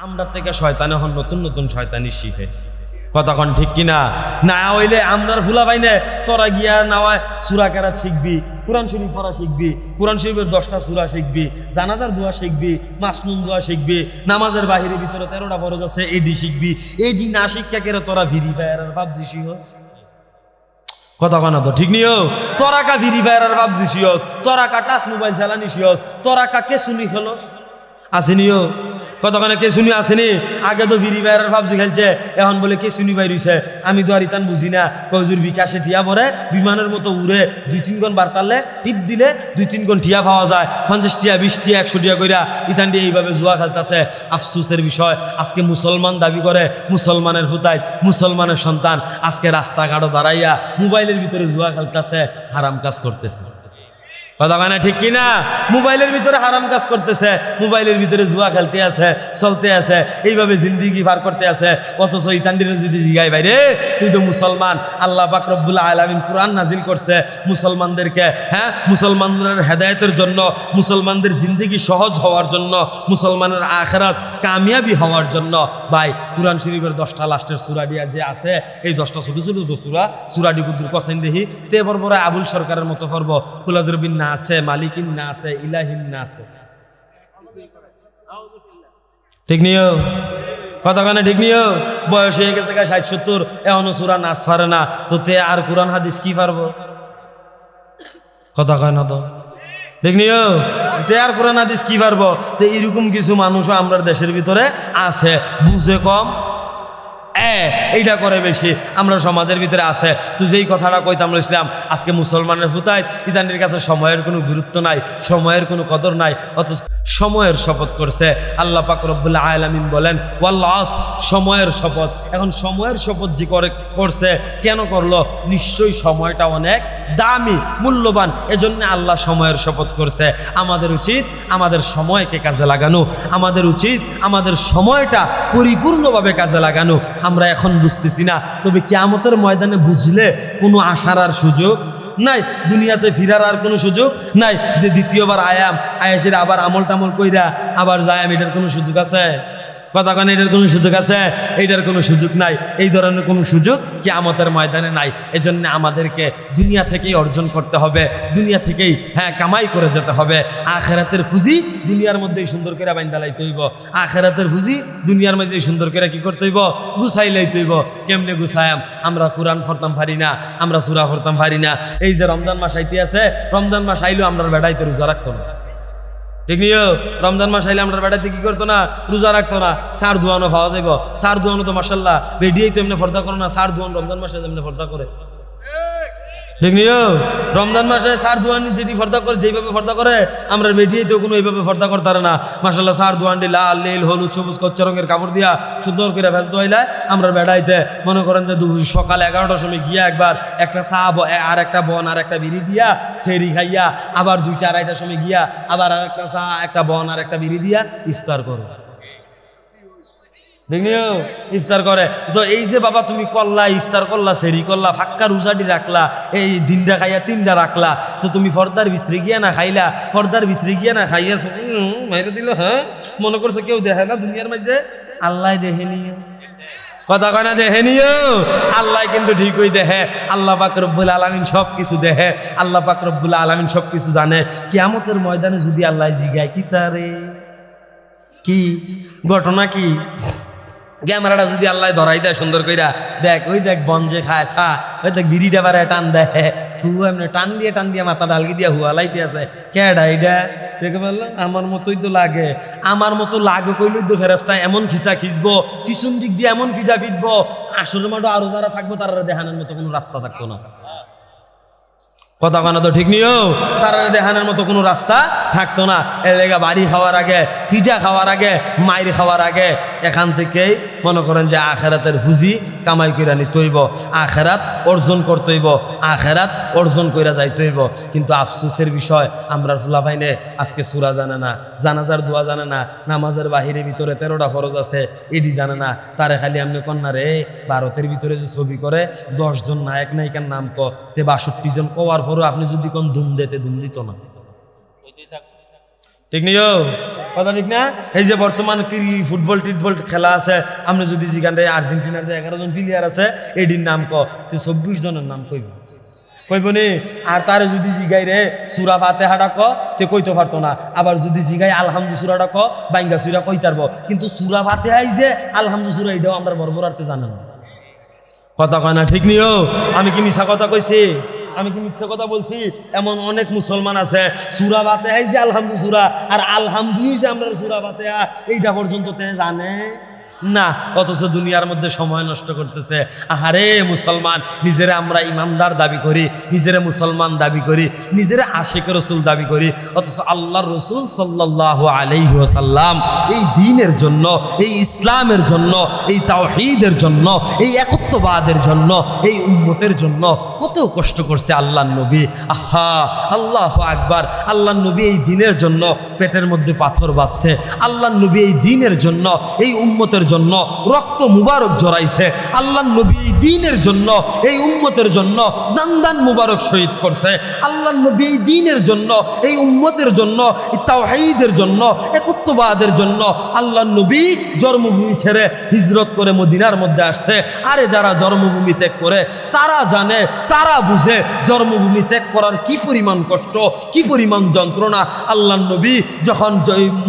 আমরা থেকে শয়তানে হন নতুন নতুন শয়তানি শিখে কতক্ষণ ঠিক কিনা না হইলে আমরার ফুলা পাইনে তোরা গিয়া নাওয়ায় সূরা কেরাত শিখবি, কোরআন শরীফ পড়া শিখবি, কোরআন শরীফের 10টা সূরা শিখবি, জানাজার দোয়া শিখবি, মাসনুন দোয়া শিখবি, নামাজের বাহিরে ভিতরে 13টা ফরজ আছে এডি শিখবি। এডি না শিক্ষা কেরে তোরা ভিরি ফায়ার আর ভাবজি শিখস কতক্ষণ তো ঠিক নিও। তোরা কা ভিরি ফায়ার আর ভাবজি শিখস, তোরা কা টাচ মোবাইল চালানি শিখস, তোরা কা কে শুনি খেলস আসেনিও কতক্ষণে কে শুনি আসেনি। আগে তো ভিরি বাইরের ভাবছি খেলছে, এখন বলে কে শুনি বাইরিছে। আমি তো আর ইতান বুঝি না, কজুর বিকাশে টিয়া পরে বিমানের মতো উড়ে 2-3 গুণ বার্তালে টিপ দিলে 2-3 গুণ টিয়া পাওয়া যায়। 50 টিয়া 20 টিয়া 100 টিয়া কইরা ইতান দিয়ে এইভাবে জুয়া খেলতেছে। আফসোসের বিষয় আজকে মুসলমান দাবি করে, মুসলমানের ফুতাই মুসলমানের সন্তান আজকে রাস্তাঘাটও দাঁড়াইয়া মোবাইলের ভিতরে জুয়া খেলতেছে, হারাম কাজ করতেছে। কথা মানে ঠিক কিনা? মোবাইলের ভিতরে হারাম কাজ করতেছে, মোবাইলের ভিতরে জুয়া খেলতে আছে, চলতে আছে, এইভাবে জিন্দিগি পার করতে আছে। অথচ ইতানদের যদি জিগাই বাইরে তুই তো মুসলমান, আল্লাহ পাক রব্বুল আলামিন কোরআন নাজিল করছে মুসলমানদেরকে, হ্যাঁ মুসলমানদের হেদায়েতের জন্য, মুসলমানদের জিন্দিগি সহজ হওয়ার জন্য, মুসলমানের আখিরাত কামিয়াবি হওয়ার জন্য। ভাই কোরআন শরীফের 10টা লাস্টের সূরা দিয়া যে আছে, এই 10টা ছোট ছোট সূরাটি কুদুর কসেন দেখি তে পরপরে আবুল সরকারের মতো পর্ব কুলাজরবিন না আছে, মালিকিন না আছে, ইলাহিন না আছে, ঠিক নিও কতখানে ঠিক নিও। বয়স হয়ে গেছে 60-70, এখনো সূরা নাচ পারে না, তো তে আর কোরআন হাদিস কি পারবো? কথা কয় না তো ঠিক নিও, তে আর কোরআন হাদিস কি পারবো? তো এরকম কিছু মানুষও আমরা দেশের ভিতরে আছে, বুঝে কম এইটা করে বেশি, আমরা সমাজের ভিতরে আছে। তো যেই কথাটা কইতাম ইসলাম, আজকে মুসলমানের ফুতায় ইদানের কাছে সময়ের কোনো গুরুত্ব নাই, সময়ের কোনো কদর নাই, অথচ সময়ের শপথ করছে আল্লাহ পাক রব্বুল আলামিন বলেন ওয়াল আসর, সময়ের শপথ। এখন সময়ের শপথ যে করছে কেন করলো? নিশ্চয়ই সময়টা অনেক দামি মূল্যবান, এজন্য আল্লাহ সময়ের শপথ করছে। আমাদের উচিত আমাদের সময়কে কাজে লাগানো, আমাদের উচিত আমাদের সময়টা পরিপূর্ণভাবে কাজে লাগানো। আমরা এখন বুঝতেছি না, তবে কিয়ামতের ময়দানে বুঝলে কোনো আশার আর সুযোগ নাই, দুনিয়াতে ফিরার আর কোনো সুযোগ নাই। যে দ্বিতীয়বার আয়াসের আবার আমল টামল কইরা আবার যায়, এটার কোনো সুযোগ আছে? কথা কেন এটার কোনো সুযোগ আছে? এইটার কোনো সুযোগ নাই, এই ধরনের কোনো সুযোগ কিয়ামতের ময়দানে নাই। এজন্য আমাদেরকে দুনিয়া থেকেই অর্জন করতে হবে, দুনিয়া থেকেই কামাই করে যেতে হবে। আখিরাতের পুঁজি দুনিয়ার মধ্যেই সুন্দর করে বাইন্দা লাইতে হইব, আখিরাতের পুঁজি দুনিয়ার মধ্যে সুন্দর করে কি করতে হইব? গুছাই লাইতে হইব। কেমনে গুছায়াম? আমরা কোরআন পড়তাম পারি না, আমরা সূরা পড়তাম পারি না। এই যে রমজান মাস আইতে আছে, রমজান মাস আইলেও আমরা বেড়াইতে রোজা রাখতো না, ঠিক নিও। রমজান মাস আইলে আমরা বেড়াইতে কি করতো না? রোজা রাখতো না। সার ধোয়ানো পাওয়া যাইব, সার ধোয়ানো তো মাশাল্লাহ বেডিয়েই তো এমনি ফর্দা করো না, সার ধোয়ান রমজান মাসে এমনি ফর্দা করে, ঠিক নিও। রমজান মাসে সার ধোয়ানি যেটি ফর্দা করে, যেইভাবে ফর্দা করে আমরা বেডিয়েই তো কোনো এইভাবে ফর্দা করতে পারে না। মাশাল্লাহ সার ধোয়ানটি লাল নীল হলুদ সবুজ কচ্চা রঙের কাপড় দিয়া সুন্দর করে ভেজ ধোয়াইলায় আমরা বেড়াইতে। মনে করেন যে সকালে 11টার সময় গিয়া একবার একটা চা আর একটা বন আর একটা বিড়ি দিয়া সেরি খাইয়া, আবার 2টা-2:30টার সময় গিয়া আবার আর একটা চা একটা বন আর একটা বিড়ি দিয়া ইফতার করো, দেখনিও ইফতার করে। তো এই যে বাবা তুমি করলা, ইফতার করলা, সেরি করলা, ফাক্কা রোজাটি রাখলা, এই দিনটা খাইয়া 3টা রাখলা, তো তুমি ফর্দার ভিতরে গিয়া না খাইলা, ফর্দার ভিতরে গিয়া না খাইয়া মাইরে দিল। হ্যাঁ মনে করছে কেউ দেখে না দুনিয়ার মাঝে? আল্লাহ দেখে নিও, কথা কয় না দেখে নিও। আল্লাহ কিন্তু ঠিকই দেখে, আল্লাহ পাক রব্বুল আলামিন সব কিছু দেখে, আল্লাহ পাক রব্বুল আলামিন সব কিছু জানে। কিয়ামতের ময়দানে যদি আল্লাহ জিগায় কি তারে কি ঘটনা কি, ক্যামেরাটা যদি আল্লাহ ধরাই দেয় সুন্দর কইরা, দেখ ওই দেখ বন যে খায় চা, ওই দেখ বিড়িটা বারে টান দেয়, হুয়া এমনি টান দিয়ে মাথা ডালকি দিয়া হুয়া লাইতে আছে। কেডা এইটা? দেখে বললাম আমার মতোই তো লাগে, আমার মতো লাগে কইলই তো ফেরেস্তা এমন খিচা খিচবো, পিছন দিক দিয়ে এমন ফিটা ফিটবো, আসলে মাঠো আরো যারা থাকবো তারা দেখানোর মতো কোনো রাস্তা থাকতো না। কথা কানা তো ঠিক নিও, তারা দেখানোর মতো কোনো রাস্তা থাকতো না। এর জায়গা বাড়ি খাওয়ার আগে, পিঠা খাওয়ার আগে, মাইর খাওয়ার আগে এখান থেকেই মনে করেন যে আখেরাতের পুঁজি কামাই কইরা নিতে হইব, আখেরাত অর্জন করতে হইব, আখেরাত অর্জন কইরা যাইতে হইব। কিন্তু আফসোসের বিষয় আমরা ফুলাফাইনে আজকে সূরা জানে না, জানাজার দোয়া জানে না, নামাজের বাহিরে ভিতরে 13টা ফরজ আছে এডি জানে না। তারে খালি আপনি কন্যা রে ভারতের ভিতরে যে ছবি করে 10 জন নায়ক নায়িকার নাম তে 62 জন কওয়ার পরও আপনি যদি কোন ধুম দিতে ধুম দিত না, ঠিক নিও কথা ঠিক না? এই যে বর্তমান কি ফুটবল টিটবল খেলা আছে, আমরা যদি যেখানে আর্জেন্টিনার যে 11 জন প্লেয়ার আছে এটির নাম 24 জনের নাম কইব নি। আর তারে যদি জিগাই রে সুরা ফাতিহাটা তে কইতে পারতো না, আবার যদি জিগাই আলহামদু সুরাটা বাইঙ্গা সুরা কইতে পারবো, কিন্তু সুরা ফাতিহাই যে আলহামদু সুরা এটাও আমরা বর্বরার্থে জানেন না। কথা কয় না ঠিক নিও? আমি কি মিছা কথা কইছি? আমি কি মিথ্যা কথা বলছি? এমন অনেক মুসলমান আছে সূরা ফাতিহাই যে আলহামদু সূরা, আর আলহামদুই যে আমরা সূরা ফাতিহা এইটা পর্যন্ত তে জানে না, অথচ দুনিয়ার মধ্যে সময় নষ্ট করতেছে। আহারে মুসলমান, নিজেরা আমরা ইমানদার দাবি করি, নিজেরা মুসলমান দাবি করি, নিজেরা আশিক রসুল দাবি করি, অথচ আল্লাহর রসুল সাল্লাল্লাহু আলাইহি ওয়াসাল্লাম এই দ্বীনের জন্য, এই ইসলামের জন্য, এই তাওহীদের জন্য, এই একত্ববাদের জন্য, এই উম্মতের জন্য কত কষ্ট করছে আল্লাহর নবী। আহা, আল্লাহু আকবার। আল্লাহর নবী এই দ্বীনের জন্য পেটের মধ্যে পাথর বাঁধছে, আল্লাহর নবী এই দ্বীনের জন্য, এই উম্মতের জন্য রক্ত মুবারক জড়াইছে, আল্লাহর নবী এই দ্বীনের জন্য, এই উম্মতের জন্য দান মুবারক শহীদ করছে, আল্লাহর নবী এই দ্বীনের জন্য, এই উম্মতের জন্য, এই তাওহীদের জন্য, একত্ববাদের জন্য আল্লাহর নবী জন্মভূমি ছেড়ে হিজরত করে মদিনার মধ্যে আসছে। আরে যারা জন্মভূমি ত্যাগ করে তারা জানে, তারা বুঝে জন্মভূমি ত্যাগ করার কি পরিমাণ কষ্ট, কি পরিমাণ যন্ত্রণা। আল্লাহর নবী যখন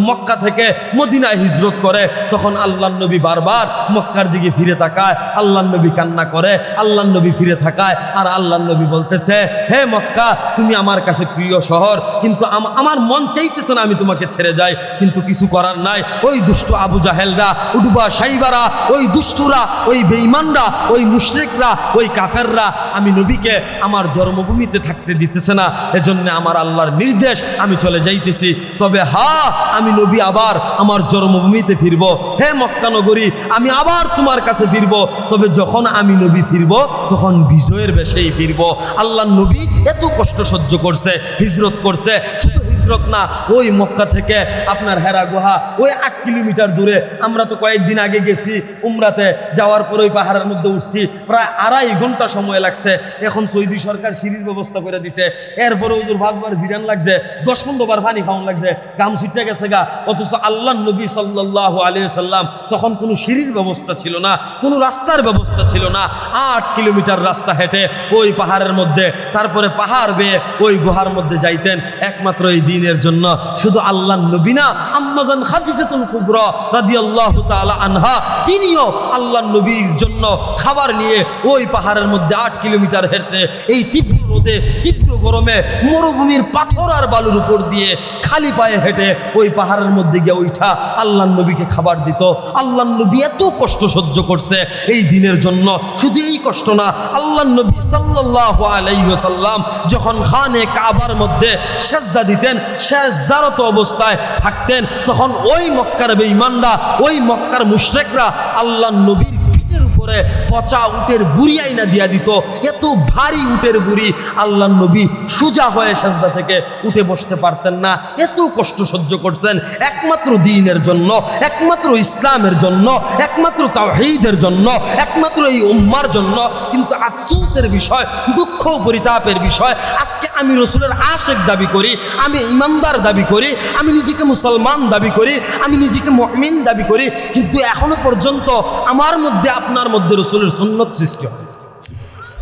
মক্কা থেকে মদিনায় হিজরত করে তখন আল্লাহর নবী বারবার মক্কার দিকে ফিরে তাকায়, আল্লাহর নবী কান্না করে, আল্লাহর নবী ফিরে তাকায়, আর আল্লাহর নবী বলতেছে, হে মক্কা, তুমি আমার কাছে প্রিয় শহর, কিন্তু আমার মন চাইতেছে না আমি তোমাকে ছেড়ে যাই, কিন্তু কিছু করার নাই। ওই দুষ্ট আবু জাহেলরা, উডবা সাইবারা, ওই দুষ্টুরা, ওই বেঈমানরা, ওই মুশরিকরা, ওই কাফেররা আমি নবীকে আমার জন্মভূমিতে থাকতে দিতেছে না, এজন্য আমার আল্লাহর নির্দেশ আমি চলে যাইতেছি। তবে হ্যাঁ, আমি নবী আবার আমার জন্মভূমিতে ফিরবো। হে মক্কা নগরী, আমি আবার তোমার কাছে ফিরবো, তবে যখন আমি নবী ফিরবো তখন বিজয়ের বেশেই ফিরবো। আল্লাহর নবী এত কষ্ট সহ্য করছে, হিজরত করছে। শুধু হিজরত না, ওই মক্কা থেকে আপনার হেরা গুহা ওই 8 কিলোমিটার দূরে। আমরা তো কয়েকদিন আগে গেছি উমরাতে, যাওয়ার পর ওই পাহাড়ের মধ্যে উঠছি, প্রায় 2.5 ঘন্টা সময় লাগছে। এখন সৌদি সরকার সিঁড়ির ব্যবস্থা করে দিছে, এরপরে ওই 5 বার জিরান লাগছে, 10-15 বার পানি খাওয়ান লাগছে, গাম ছুটে গেছে গা। অথচ আল্লাহর নবী সাল্লাল্লাহু আলাইহি সাল্লাম তখন কোনো সিঁড়ির ব্যবস্থা ছিল না, কোনো রাস্তার ব্যবস্থা ছিল না। 8 কিলোমিটার রাস্তা হেঁটে ওই পাহাড়ের মধ্যে, তারপরে পাহাড় বেয়ে ওই গুহার মধ্যে যাইতেন একমাত্র এই দ্বীনের জন্য। শুধু আল্লাহর নবী না, আম্মাজান খাদিজাতুল কুবরা রাদিয়াল্লাহু তাআলা আনহা, তিনিও আল্লাহর নবীর জন্য খাবার নিয়ে ওই পাহাড়ের মধ্যে 8 কিলোমিটার হেঁটে এই তীব্র রোদে, তীব্র গরমে, মরুভূমির পাথর আর বালুর উপর দিয়ে খালি পায়ে হেঁটে ওই পাহাড়ের মধ্যে গিয়ে উঠা আল্লাহর নবীকে খাবার দিত। আল্লাহর নবী এত কষ্ট সহ্য করছে এই দিনের জন্য। শুধু এই কষ্ট না, আল্লাহর নবী সাল্লাল্লাহু আলাইহি ওয়াসাল্লাম যখন খানে কাবার মধ্যে সেজদা দিতেন, সেজদারত অবস্থায় থাকতেন, তখন ওই মক্কার বেঈমানরা, ওই মক্কার মুশরিকরা আল্লাহর নবীর পিঠের উপরে পচা উটের বুড়ি আইনা দিয়া দিত। এত ভারী উটের বুড়ি, আল্লাহর নবী সোজা হয়ে সেজদা থেকে উঠে বসতে পারতেন না। এত কষ্ট সহ্য করছেন একমাত্র দ্বীনের জন্য, একমাত্র ইসলামের জন্য, একমাত্র তাওহীদের জন্য, একমাত্র এই উম্মার জন্য। কিন্তু আফসোসের বিষয়, দুঃখ পরিতাপের বিষয়, আজকে আমি রসুলের আশিক দাবি করি, আমি ইমানদার দাবি করি, আমি নিজেকে মুসলমান দাবি করি, আমি নিজেকে মুমিন দাবি করি, কিন্তু এখনো পর্যন্ত আমার মধ্যে, আপনার মধ্যে রসুলের সুন্নত সৃষ্টি হয়।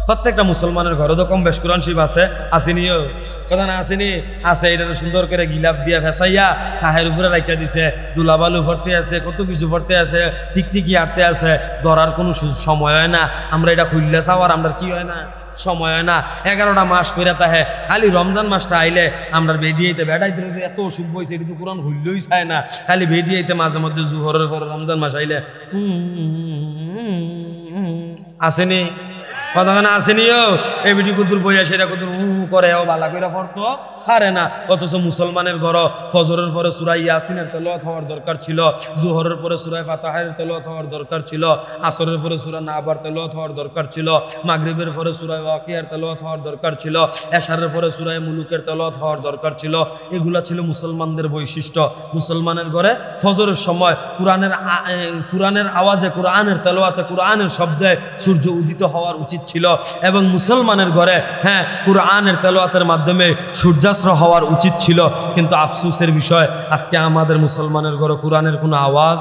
প্রত্যেকটা মুসলমানের ঘরে তো কম বেশ কোরআন শরীফ আছে, আসেনিও কথা না, আসেনি? আছে। এটা সুন্দর করে গিলাপ দিয়া ফেসাইয়া তাহের উপরে রাখিয়া দিছে, দুলাবালু ভরতে আছে, কত কিছু ভরতে আছে, টিকটিকি আটতে আছে, ধরার কোনো সময় হয় না। আমরা এটা খুললে চাওয়ার আমরা কি হয় না, সময় হয় না। 11টা মাস ফেরা তাহে, খালি রমজান মাসটা আইলে আমরা বেডিয়েতে বেড়াইতে এত অসুখ বইছে, এটা তো কোরআন খুললেই চায় না, খালি বেডিয়েতে মাঝে মধ্যে জুহরের পরে রমজান মাস আইলে আসেনি কথা না, আসেনিও এই বিটি কুতুর বইয়া সেরা কুতুর করে ও বালা কইরা পড়তো ছাড়ে না। অথচ মুসলমানের ঘর ফজরের পরে সূরা ইয়াসিনের তেলাওয়াত হওয়ার দরকার ছিল, জোহরের পরে সূরা ফাতিহার তেলাওয়াত হওয়ার দরকার ছিল, আসরের পরে সূরা নাবার তেলাওয়াত হওয়ার দরকার ছিল, মাগরিবের পরে সূরা ওয়াকিয়ার তেলাওয়াত হওয়ার দরকার ছিল, এশারের পরে সূরা মুলুকের তেলাওয়াত হওয়ার দরকার ছিল। এগুলা ছিল মুসলমানদের বৈশিষ্ট্য। মুসলমানের ঘরে ফজরের সময় কোরআনের আওয়াজে, কোরআনের তেলাওয়াতে, কোরআনের শব্দে সূর্য উদিত হওয়ার উচিত উচিত ছিল এবং মুসলমানের ঘরে কুরআনের তেলাওয়াতের মাধ্যমে সূর্যাস্ত হওয়ার উচিত ছিল। কিন্তু আফসোসের বিষয় আজকে আমাদের মুসলমানের ঘরে কোরআনের কোনো আওয়াজ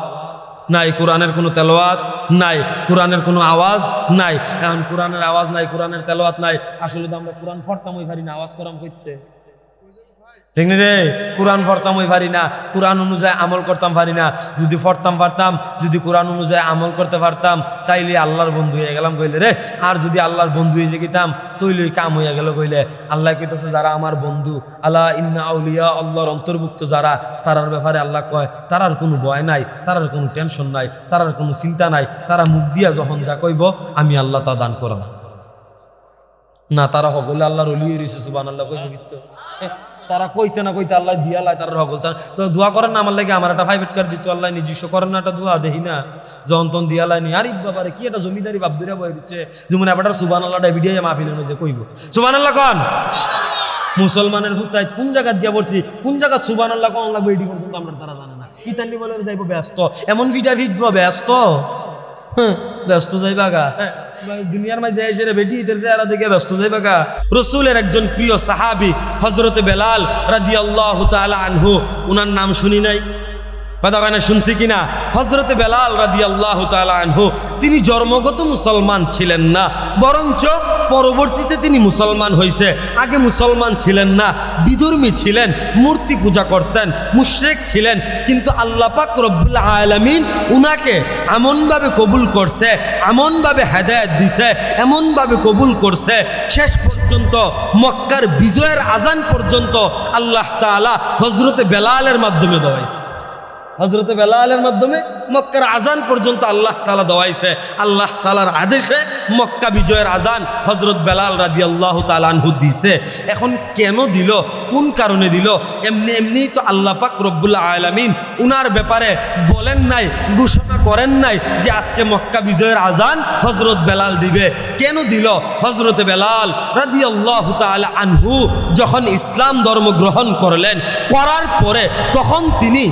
নাই, কোরআনের কোনো তেলাওয়াত নাই, কোরআনের কোনো আওয়াজ নাই। এখন কোরআনের আওয়াজ নাই, কোরআনের তেলাওয়াত নাই, আসলে তো আমরা কোরআন পড়তাম ওই পারি না, আওয়াজ করাম করতে, ঠিক না রে? কোরআন পড়তাম ওই পারি না, কোরআন অনুযায়ী আমল করতাম পারি না। যদি পড়তাম পারতাম, যদি কোরআন অনুযায়ী আমল করতে পারতাম, তাইলে আল্লাহর বন্ধু হয়ে গেলাম কইলে রে। আর যদি আল্লাহর বন্ধু হয়ে যেতাম তৈলে কাম হইয়া গেল কইলে। আল্লাহ কইতেছে যারা আমার বন্ধু, আল্লাহ ইন্না আউলিয়া আল্লাহর অন্তর্ভুক্ত যারা, তারার ব্যাপারে আল্লাহ কয় তারার কোনো ভয় নাই, তারার কোনো টেনশন নাই, তারার কোনো চিন্তা নাই। তারা মুখ দিয়া যখন যা কইব আমি আল্লাহ তা দান করব না। তারা সকলে আল্লাহর ওলি হয়ে রয়েছে, সুবহানাল্লাহ কইব কিন্তু তারা কইতে না কইতে আল্লাহ দিয়া লাই তারা বলতে। তো দোয়া করেন না আমার লাগে, আমার একটা প্রাইভেট কার দিত আল্লাহ নিজস্ব করেন না একটা দোয়া, দেখি না জন তন দিয়া লাই নি। আরে বাবারে কি একটা জমিদারি বাবদুরা বয়ে দিচ্ছে, যেমন এবার সুবহানাল্লাহ ভিডিও মাহফিলের মধ্যে কইব সুবহানাল্লাহ কন। মুসলমানের হুতায় কোন জায়গা দিয়া পড়ছি, কোন জায়গা সুবহানাল্লাহ কোন লাগবে এটি পর্যন্ত আমরা তারা জানে না। ইতানি বলে যাইব ব্যস্ত, এমন ভিডিও ভিডিও ব্যস্ত, ব্যস্ত যাইবা গা দুনিয়ার মাঝে এসে বেটি ইদের চেহারা দেখে ব্যস্ত যাইবা গা। রসুলের একজন প্রিয় সাহাবী হযরতে বেলাল রাদিয়াল্লাহু তাআলা আনহু, উনার নাম শুনি নাই? কথা কয় না, শুনছি কিনা? হযরতে বেলাল রাদিয়াল্লাহু তাআলা আনহু তিনি জন্মগত মুসলমান ছিলেন না, বরঞ্চ পরবর্তীতে তিনি মুসলমান হয়েছে। আগে মুসলমান ছিলেন না, বিধর্মী ছিলেন, মূর্তি পূজা করতেন, মুশরিক ছিলেন। কিন্তু আল্লাহ পাক রব্বুল আলামিন উনাকে এমনভাবে কবুল করছে, এমনভাবে হেদায়েত দিছে, এমনভাবে কবুল করছে, শেষ পর্যন্ত মক্কার বিজয়ের আজান পর্যন্ত আল্লাহ তাআলা হযরতে বেলালের মাধ্যমে দেওয়াইছে। হযরতে বেলালের মাধ্যমে মক্কার আজান পর্যন্ত আল্লাহ তাআলা দেওয়াইছে। আল্লাহ তাআলার আদেশে মক্কা বিজয়ের আজান হযরত বেলাল রাদিয়াল্লাহু তাআলা আনহু দিছে। এখন কেন দিল, কোন কারণে দিল? এমনি এমনি তো আল্লাহ পাক রব্বুল আলামিন উনার ব্যাপারে বলেন নাই, ঘোষণা করেন নাই যে আজকে মক্কা বিজয়ের আজান হযরত বেলাল দিবে। কেন দিল? হযরতে বেলাল রাদিয়াল্লাহু তাআলা আনহু যখন ইসলাম ধর্ম গ্রহণ করলেন, করার পরে তখন তিনি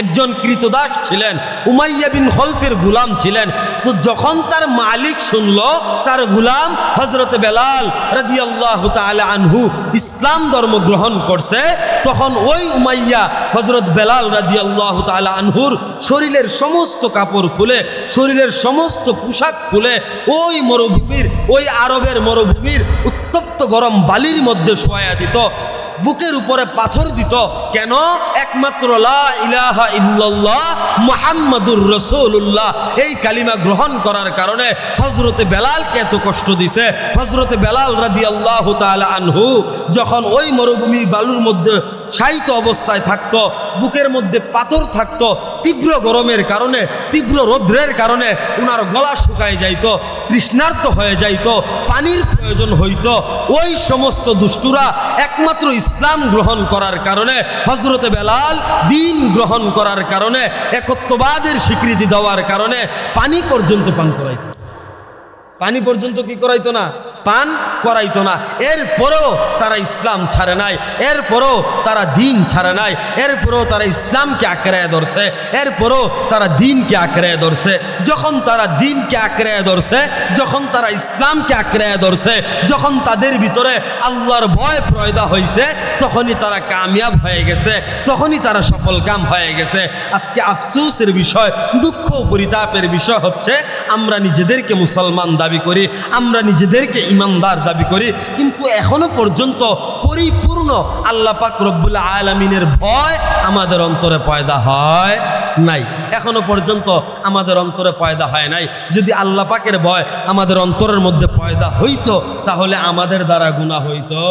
একজন কৃতদাস ছিলেন, উমাইয়া বিন খলফের গোলাম ছিলেন। তো যখন তার মালিক শুনল তার গোলাম হযরতে বেলাল রাদিয়াল্লাহু তাআলা আনহু ইসলাম ধর্ম গ্রহণ করছে, তখন ওই উমাইয়া হযরত বেলাল রাদিয়াল্লাহু তাআলা আনহুর শরীরের সমস্ত কাপড় খুলে, শরীরের সমস্ত পোশাক খুলে ওই মরুভূমির, ওই আরবের মরুভূমির উত্তপ্ত গরম বালির মধ্যে শোয়া দিত, বুকের উপরে পাথর দিত। কেন? একমাত্র লা ইলাহা ইল্লাল্লাহ মুহাম্মাদুর রাসূলুল্লাহ এই কালিমা গ্রহণ করার কারণে হযরতে বেলালকে এত কষ্ট দিছে। হযরতে বেলাল রাদিয়াল্লাহু তাআলা আনহু যখন ওই মরুভূমির বালুর মধ্যে শায়িত অবস্থায় থাকতো, বুকের মধ্যে পাথর থাকতো, তীব্র গরমের কারণে, তীব্র রৌদ্রের কারণে উনার গলা শুকায় যাইত, তৃষ্ণার্ত হয়ে যাইত, পানির প্রয়োজন হইত। ওই সমস্ত দুষ্টুরা একমাত্র ইসলাম গ্রহণ করার কারণে, হযরতে বেলাল দ্বীন গ্রহণ করার কারণে, একত্ববাদের স্বীকৃতি দেওয়ার কারণে পানি পর্যন্ত পান করাইত। পানি পর্যন্ত কি করাইতো না? পান করাইতো না। এরপরেও তারা ইসলাম ছাড়ে নাই, এরপরেও তারা দ্বীন ছাড়ে নাই, এরপরেও তারা ইসলামকে আঁকড়ায় ধরছে, এরপরেও তারা দ্বীনকে আঁকড়ায় ধরছে। যখন তারা দ্বীনকে আঁকড়ায় ধরছে, যখন তারা ইসলামকে আঁকড়ায় ধরছে, যখন তাদের ভিতরে আল্লাহর ভয় পয়দা হয়েছে, তখনই তারা কামিয়াব হয়ে গেছে, তখনই তারা সফল কাম হয়ে গেছে। আজকে আফসোসের বিষয়, দুঃখ পরিতাপের বিষয় হচ্ছে আমরা নিজেদেরকে মুসলমান দাবি করি, আমরা নিজেদেরকে ইমানদার দাবি করি, কিন্তু এখনো পর্যন্ত পরিপূর্ণ আল্লাহ পাক রব্বুল আলামিনের ভয় আমাদের অন্তরে পয়দা হয় নাই। এখনো পর্যন্ত আমাদের অন্তরে পয়দা হয় নাই। যদি আল্লাহ পাকের ভয় আমাদের অন্তরের মধ্যে পয়দা হইতো, তাহলে আমাদের দ্বারা গুনাহ হইতো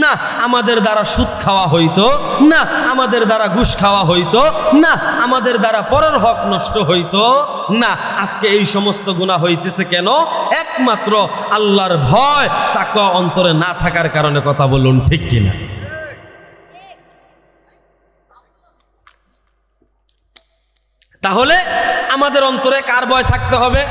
না, আমাদের দ্বারা সুদ খাওয়া হইতো না, আমাদের দ্বারা ঘুষ খাওয়া হইতো না, আমাদের দ্বারা পরের হক নষ্ট হইতো না। আজকে এই সমস্ত গুনাহ হইতেছে কেন? একমাত্র আল্লাহর ভয় তাকওয়া অন্তরে না থাকার কারণে। কথা বলুন ঠিক কিনা? তাহলে আমাদের অন্তরে কার ভয় থাকতে হবে?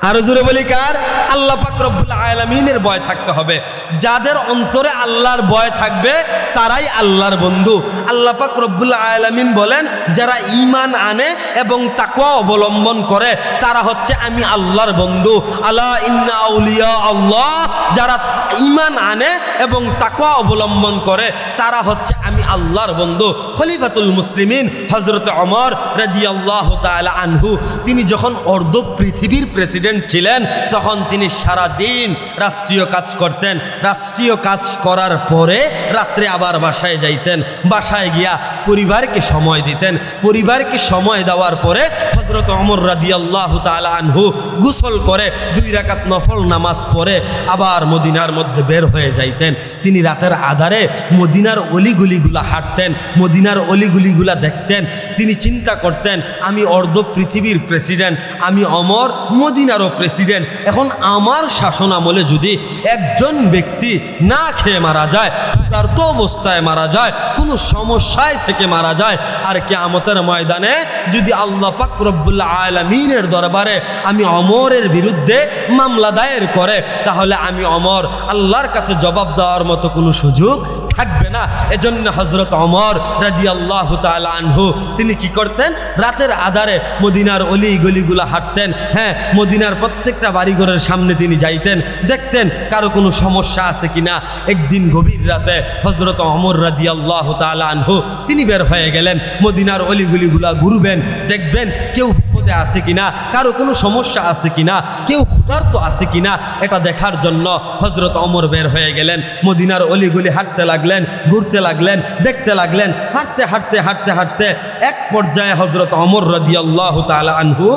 আরো জোরে বলি কার? আল্লাহ পাক রব্বুল আলামিনের ভয় থাকতে হবে। যাদের অন্তরে আল্লাহর ভয় থাকবে তারাই আল্লাহর বন্ধু। আল্লাহ পাক রব্বুল আলামিন বলেন, যারা ঈমান আনে এবং তাকওয়া অবলম্বন করে তারা হচ্ছে আমি আল্লাহর বন্ধু। আলা ইন্না আউলিয়া আল্লাহ, যারা ঈমান আনে এবং তাকওয়া অবলম্বন করে তারা হচ্ছে আমি আল্লাহর বন্ধু। খলিফাতুল মুসলিমিন হযরত ওমর রাদিয়াল্লাহু তাআলা আনহু, তিনি যখন অর্ধ পৃথিবীর প্রেসিডেন্ট ছিলেন তখন তিনি সারা দিন রাষ্ট্রীয় কাজ করতেন। রাষ্ট্রীয় কাজ করার পরে রাত্রে আবার বাসায় যাইতেন। বাসায় গিয়া পরিবারকে সময় দিতেন। পরিবারকে সময় দেওয়ার পরে হযরত ওমর রাদিয়াল্লাহু তাআলা আনহু গোসল করে 2 রাকাত নফল নামাজ পড়ে আবার মদিনার মধ্যে বের হয়ে যাইতেন। তিনি রাতের আধারে মদিনার অলিগুলিগুলা হাঁটতেন, মদিনার অলিগুলিগুলা দেখতেন। তিনি চিন্তা করতেন, আমি অর্ধ পৃথিবীর প্রেসিডেন্ট, আমি ওমর মদিনারও প্রেসিডেন্ট। এখন আমার শাসন আমলে যদি একজন ব্যক্তি না খেয়ে মারা যায়, ক্ষুধার্ত অবস্থায় মারা যায়, কোনো সমস্যায় থেকে মারা যায়, আর কিয়ামতের ময়দানে যদি আল্লাহ পাক রব্বুল আলামিনের দরবারে আমি ওমরের বিরুদ্ধে মামলা দায়ের করে, তাহলে আমি ওমর আল্লাহর কাছে জবাব দেওয়ার মতো কোনো সুযোগ থাকবে না। এজন্য হযরত ওমর রাদিয়াল্লাহু তাআলা আনহু তিনি কি করতেন? রাতের আধারে মদিনার অলি গলিগুলা হাঁটতেন। হ্যাঁ, মদিনার প্রত্যেকটা বাড়িঘরের সামনে তিনি যাইতেন, দেখতেন কারো কোনো সমস্যা আছে কিনা। একদিন গভীর রাতে হযরত ওমর রাদিয়াল্লাহু তাআলা আনহু তিনি বের হয়ে গেলেন, মদিনার অলিগুলিগুলা ঘুরবেন, দেখবেন কেউ বিপদে আছে কিনা, কারো কোনো সমস্যা আছে কিনা, কেউ ক্ষুধার্ত আছে কিনা, এটা দেখার জন্য হযরত ওমর বের হয়ে গেলেন। মদিনার অলিগুলি হাঁটতে লাগলেন, ঘুরতে লাগলেন, দেখতে লাগলেন। হাঁটতে হাঁটতে হাঁটতে হাঁটতে এক পর্যায়ে হযরত ওমর রাদিয়াল্লাহু তাআলা আনহু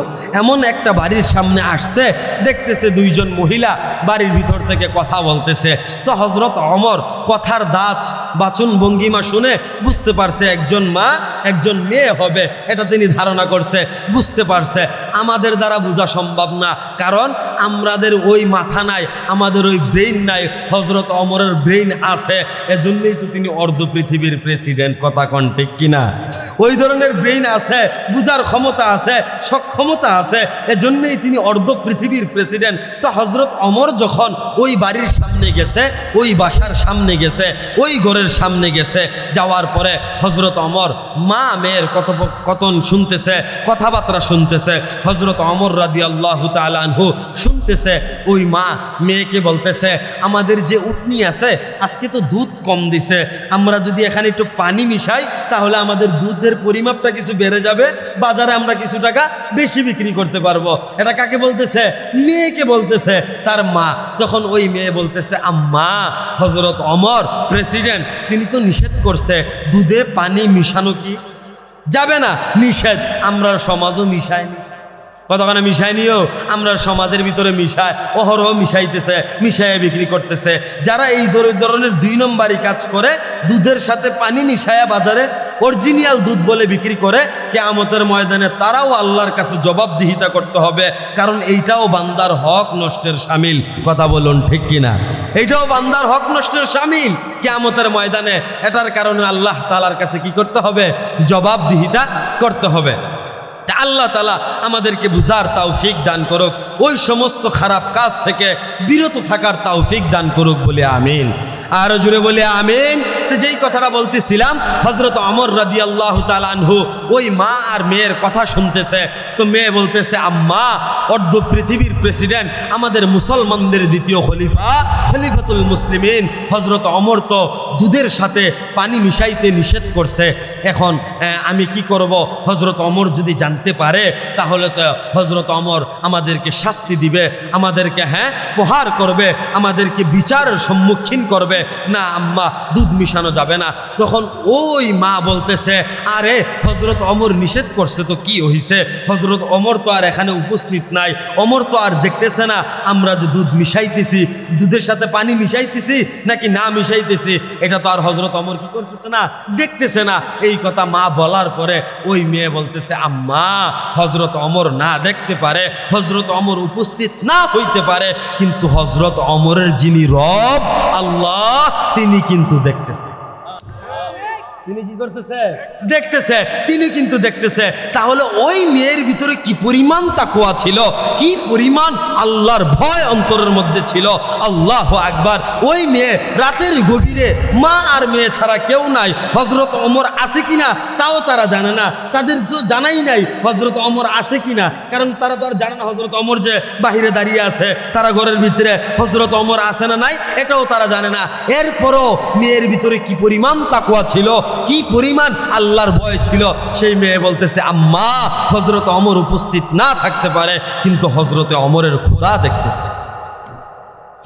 এমন একটা বাড়ির সামনে আসছে, দেখতেছে 2 জন মহিলা বাড়ির ভিতর থেকে কথা বলতেছে। তো হযরত ওমর কথার দাঁত বাচন ভঙ্গিমা শুনে বুঝতে পারছে একজন মা একজন মেয়ে হবে, এটা তিনি ধারণা করছে, বুঝতে পারছে। আমাদের দ্বারা বোঝা সম্ভব না, কারণ আমাদের ওই মাথা নাই, আমাদের ওই ব্রেইন নাই। হযরত ওমরের ব্রেইন আছে, এজন্যই তো তিনি অর্ধ পৃথিবীর প্রেসিডেন্ট। কথা কোন ঠিক কিনা? ওই ধরনের ব্রেইন আছে, বুঝার ক্ষমতা আছে, সক্ষমতা আছে, এজন্যই তিনি অর্ধ পৃথিবীর প্রেসিডেন্ট। তো হযরত ওমর যখন ওই বাড়ির সামনে গেছে, ওই বাসার সামনে গেছে, ওই ঘরের সামনে গেছে, যাওয়ার পরে হযরত ওমর মা মেয়ের কথোপকথন শুনতেছে, কথাবার্তা শুনতেছে। হযরত ওমর রাদিয়াল্লাহু তাআলা আনহু শুনতেছে, ওই মা মেয়েকে বলতেছে, আমাদের যে উটনি আছে আজকে তো দুধ কম দিছে, আমরা যদি এখানে একটু পানি মিশাই তাহলে আমাদের দুধের পরিমাপটা কিছু বেড়ে যাবে, বাজারে আমরা কিছু টাকা বেশি বিক্রি করতে পারবো। এটা কাকে বলতেছে? মেয়েকে বলতেছে, তার মা। তখন ওই মেয়ে বলতেছে, আম্মা, হযরত ওমর প্রেসিডেন্ট, তিনি তো নিষেধ করছে দুধে পানি মিশানো কি যাবে না, নিষেধ। আমরা সমাজও মিশাই, কতখানে মিশাই নিও, আমরা সমাজের ভিতরে মিশায়, অহরহ মিশাইতেছে, মিশাইয়ে বিক্রি করতেছে। যারা এই ধরনের 2 নম্বরই কাজ করে, দুধের সাথে পানি মিশায়া বাজারে অরিজিনাল দুধ বলে বিক্রি করে, কিয়ামতের ময়দানে তারাও আল্লাহর কাছে জবাবদিহিতা করতে হবে, কারণ এইটাও বান্দার হক নষ্টের শামিল। কথা বলুন ঠিক কিনা? এইটাও বান্দার হক নষ্টের শামিল কিয়ামতের ময়দানে। এটার কারণে আল্লাহ তাআলার কাছে কি করতে হবে? জবাবদিহিতা করতে হবে। আল্লাহ তাআলা আমাদেরকে বুঝার তৌফিক দান করুক, ওই সমস্ত খারাপ কাজ থেকে বিরত থাকার তৌফিক দান করুক, বলে আমিন। আরো জুড়ে বলে আমিন। তো যেই কথাটা বলতেছিলাম, হযরত ওমর রাদিয়াল্লাহু তাআলা আনহু ওই মা আর মেয়ের কথা শুনতেছে। তো মেয়ে বলতেছে, আম্মা, অর্ধ পৃথিবীর প্রেসিডেন্ট, আমাদের মুসলমানদের দ্বিতীয় খলিফা, খলিফাতুল মুসলিমিন হযরত ওমর তো দুধের সাথে পানি মিশাইতে নিষেধ করছে। এখন আমি কি করব? হযরত ওমর যদি জানতে পারে তাহলে তো হযরত ওমর আমাদেরকে শাস্তি দিবে, আমাদেরকে প্রহার করবে, আমাদেরকে বিচারের সম্মুখীন করবে। না আম্মা, দুধ মিশানো যাবে না। তখন ওই মা বলতেছে, আরে হযরত ওমর নিষেধ করছে তো কি হইছে? হযরত ওমর তো আর এখানে উপস্থিত নাই, ওমর তো আর দেখতেছে না আমরা যে দুধ মিশাইতেছি, দুধের সাথে পানি মিশাইতেছি নাকি না মিশাইতেছি, এটা তো আর হযরত ওমর কি করতেছে না, দেখতেছে না। এই কথা মা বলার পরে ওই মেয়ে বলতেছে, আম্মা, হযরত ওমর না দেখতে পারে, হযরত ওমর উপস্থিত না হইতে পারে, কিন্তু হযরত ওমরের যিনি রব আল্লাহ, তিনি কিন্তু দেখতেছে। তিনি কি করতেছে? দেখতেছে, তিনি কিন্তু দেখতেছে। তাহলে ওই মেয়ের ভিতরে কি পরিমাণ তাকওয়া ছিল, কি পরিমাণ আল্লাহর ভয় অন্তরের মধ্যে ছিল। আল্লাহু আকবার। ওই মেয়ে রাতের গভীরে, মা আর মেয়ে ছাড়া কেউ নাই, হযরত ওমর আছে কিনা তাও তারা জানে না, তাদের তো জানাই নাই হযরত ওমর আছে কিনা, কারণ তারা তো আর জানে না হযরত ওমর যে বাহিরে দাঁড়িয়ে আছে, তারা ঘরের ভিতরে হযরত ওমর আছে না নাই এটাও তারা জানে না। এরপরও মেয়ের ভিতরে কি পরিমাণ তাকওয়া ছিল, কি পরিমাণ আল্লাহর ভয় ছিল। সেই মেয়ে বলতেছে, আম্মা হযরত ওমর উপস্থিত না থাকতে পারে, কিন্তু হযরতে ওমরের খোদা দেখতেছে।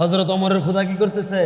হযরত ওমরের খোদা কি করতেছে?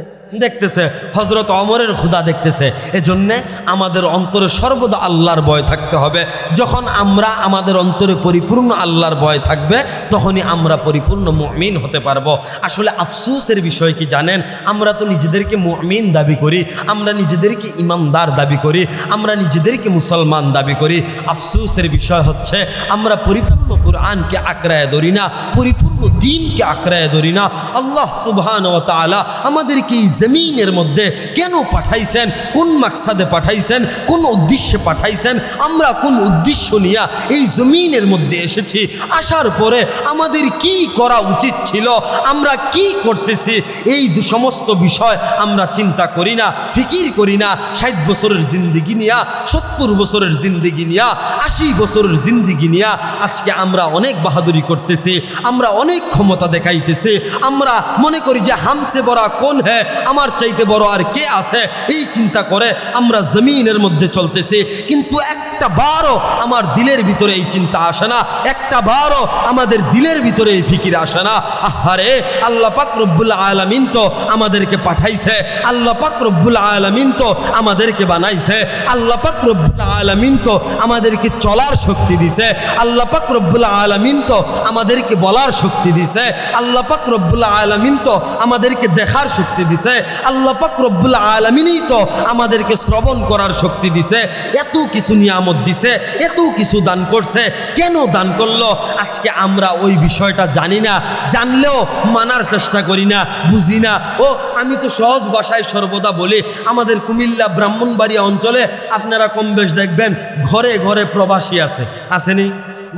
দেখতেছে। হযরত ওমরের খোদা দেখতেছে। এজন্যে আমাদের অন্তরে সর্বদা আল্লাহর ভয় থাকতে হবে। যখন আমরা আমাদের অন্তরে পরিপূর্ণ আল্লাহর ভয় থাকবে, তখনই আমরা পরিপূর্ণ মুমিন হতে পারবো। আসলে আফসোসের বিষয় কি জানেন? আমরা তো নিজেদেরকে মুমিন দাবি করি, আমরা নিজেদেরকে ইমানদার দাবি করি, আমরা নিজেদেরকে মুসলমান দাবি করি। আফসোসের বিষয় হচ্ছে আমরা পরিপূর্ণ কুরআনকে আঁকড়ায় ধরি না, পরিপূর্ণ দ্বীনকে আঁকড়ায় ধরি না। আল্লাহ সুবহানাহু ওয়া তাআলা আমাদেরকে এই জমিনের মধ্যে কেন পাঠাইছেন, কোন মাকসাদে পাঠাইছেন, কোন উদ্দেশ্যে পাঠাইছেন, আমরা কোন উদ্দেশ্য নিয়ে এই জমিনের মধ্যে এসেছি, আসার পরে আমাদের কি করা উচিত ছিল, আমরা কি করতেছি, এই সমস্ত বিষয় আমরা চিন্তা করি না, ফিকির করি না। 60 বছরের জিন্দেগি নিয়া, 70 বছরের জিন্দেগি নিয়া, 80 বছরের জিন্দেগি নিয়া আজকে আমরা অনেক বাহাদুরি করতেছি, আমরা অনেক ক্ষমতা দেখাইতেছি, আমরা মনে করি যে হামসে বড় কোন হ্যাঁ, আমার চাইতে বড় আর কে আছে, এই চিন্তা করে আমরা জমিনের মধ্যে চলতেছি। কিন্তু একটা বারও আমার দিলের ভিতরে এই চিন্তা আসে না, একটা বারও আমাদের দিলের ভিতরে এই ফিকির আসে না। আহারে, আল্লাহ পাক রব্বুল আলামিন তো আমাদেরকে পাঠাইছে, আল্লাহ পাক রব্বুল আলামিন তো আমাদেরকে বানাইছে, আল্লাহ পাক রব্বুল আলামিন তো আমাদেরকে চলার শক্তি দিছে, আল্লাহ পাক রব্বুল আলামিন তো আমাদেরকে বলার শক্তি দিছে, আল্লাহ পাক রব্বুল আলামিন তো আমাদেরকে দেখার শক্তি দিছে, আল্লাহ পাক রব্বুল আলামিনই তো আমাদেরকে শ্রবণ করার শক্তি দিছে। এত কিছু নিয়ামত দিছে, এত কিছু দান করছে, কেন দান করলো আজকে আমরা ওই বিষয়টা জানি না, জানলেও মানার চেষ্টা করি না, বুঝি না। ও আমি তো সহজ ভাষায় সর্বদা বলি, আমাদের কুমিল্লা ব্রাহ্মণবাড়িয়া অঞ্চলে আপনারা কম বেশ দেখবেন ঘরে ঘরে প্রবাসী আছে, আসেনি?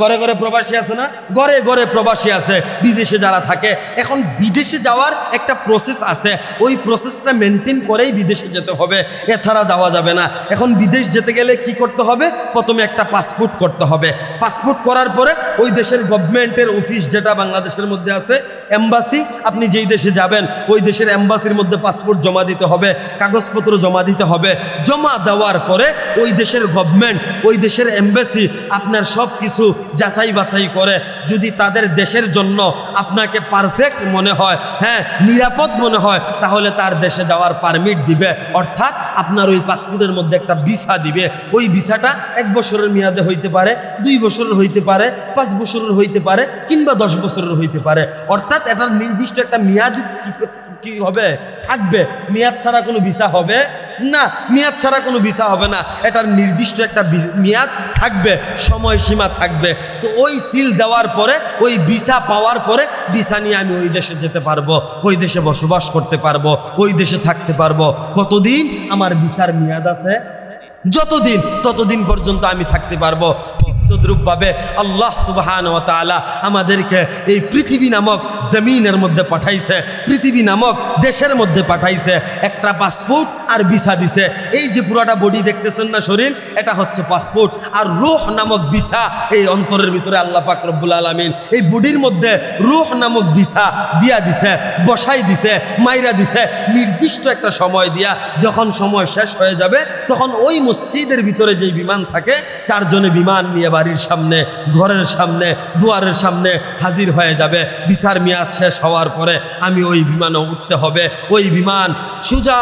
ঘরে ঘরে প্রবাসী আছে না? ঘরে ঘরে প্রবাসী আছে, বিদেশে যারা থাকে। এখন বিদেশে যাওয়ার একটা প্রসেস আছে, ওই প্রসেসটা মেনটেন করেই বিদেশে যেতে হবে, এছাড়া যাওয়া যাবে না। এখন বিদেশ যেতে গেলে কি করতে হবে? প্রথমে একটা পাসপোর্ট করতে হবে। পাসপোর্ট করার পরে ওই দেশের গভর্নমেন্টের অফিস যেটা বাংলাদেশের মধ্যে আছে, এম্বাসি, আপনি যেই দেশে যাবেন ওই দেশের এম্বাসির মধ্যে পাসপোর্ট জমা দিতে হবে, কাগজপত্র জমা দিতে হবে। জমা দেওয়ার পরে ওই দেশের গভর্নমেন্ট, ওই দেশের এম্বাসি আপনার সব কিছু যাচাই বাছাই করে। যদি তাদের দেশের জন্য আপনাকে পারফেক্ট মনে হয়, হ্যাঁ নিরাপদ মনে হয়, তাহলে তার দেশে যাওয়ার পারমিট দিবে, অর্থাৎ আপনার ওই পাসপোর্টের মধ্যে একটা ভিসা দিবে। ওই ভিসাটা 1 বছরের মেয়াদে হইতে পারে, 2 বছরের হইতে পারে, 5 বছরের হইতে পারে, কিংবা 10 বছরের হইতে পারে। অর্থাৎ এটার নির্দিষ্ট একটা মেয়াদ কি হবে, থাকবে। মেয়াদ ছাড়া কোনো ভিসা হবে না, মেয়াদ ছাড়া কোনো ভিসা হবে না, এটার নির্দিষ্ট একটা মেয়াদ থাকবে, সময়সীমা থাকবে। তো ওই সিল দেওয়ার পরে, ওই ভিসা পাওয়ার পরে ভিসা নিয়ে আমি ওই দেশে যেতে পারবো, ওই দেশে বসবাস করতে পারবো, ওই দেশে থাকতে পারবো। কতদিন? আমার ভিসার মেয়াদ আছে, যতদিন ততদিন পর্যন্ত আমি থাকতে পারবো। তদ্রূপভাবে আল্লাহ সুবহানাহু ওয়া তাআলা আমাদেরকে এই পৃথিবী নামক জমিনের মধ্যে পাঠাইছে, পৃথিবী নামক দেশের মধ্যে পাঠাইছে, একটা পাসপোর্ট আর ভিসা দিছে। এই যে পুরোটা বডি দেখতেছেন না, শরীর, এটা হচ্ছে পাসপোর্ট। আর রূহ নামক ভিসা এই অন্তরের ভিতরে আল্লাহ পাক রব্বুল আলামিন এই বডির মধ্যে রূহ নামক ভিসা দিয়া দিছে, বসাই দিছে, মাইরা দিছে নির্দিষ্ট একটা সময় দিয়া। যখন সময় শেষ হয়ে যাবে তখন ওই মসজিদের ভিতরে যে বিমান থাকে, 4 জনে বিমান নিয়ে বাড়ির সামনে, ঘরের সামনে, দুয়ারের সামনে হাজির হয়ে যাবে। ভিসার মেয়াদ শেষ হওয়ার পরে আমি ওই বিমানে উঠতে হবে। ওই বিমান সোজা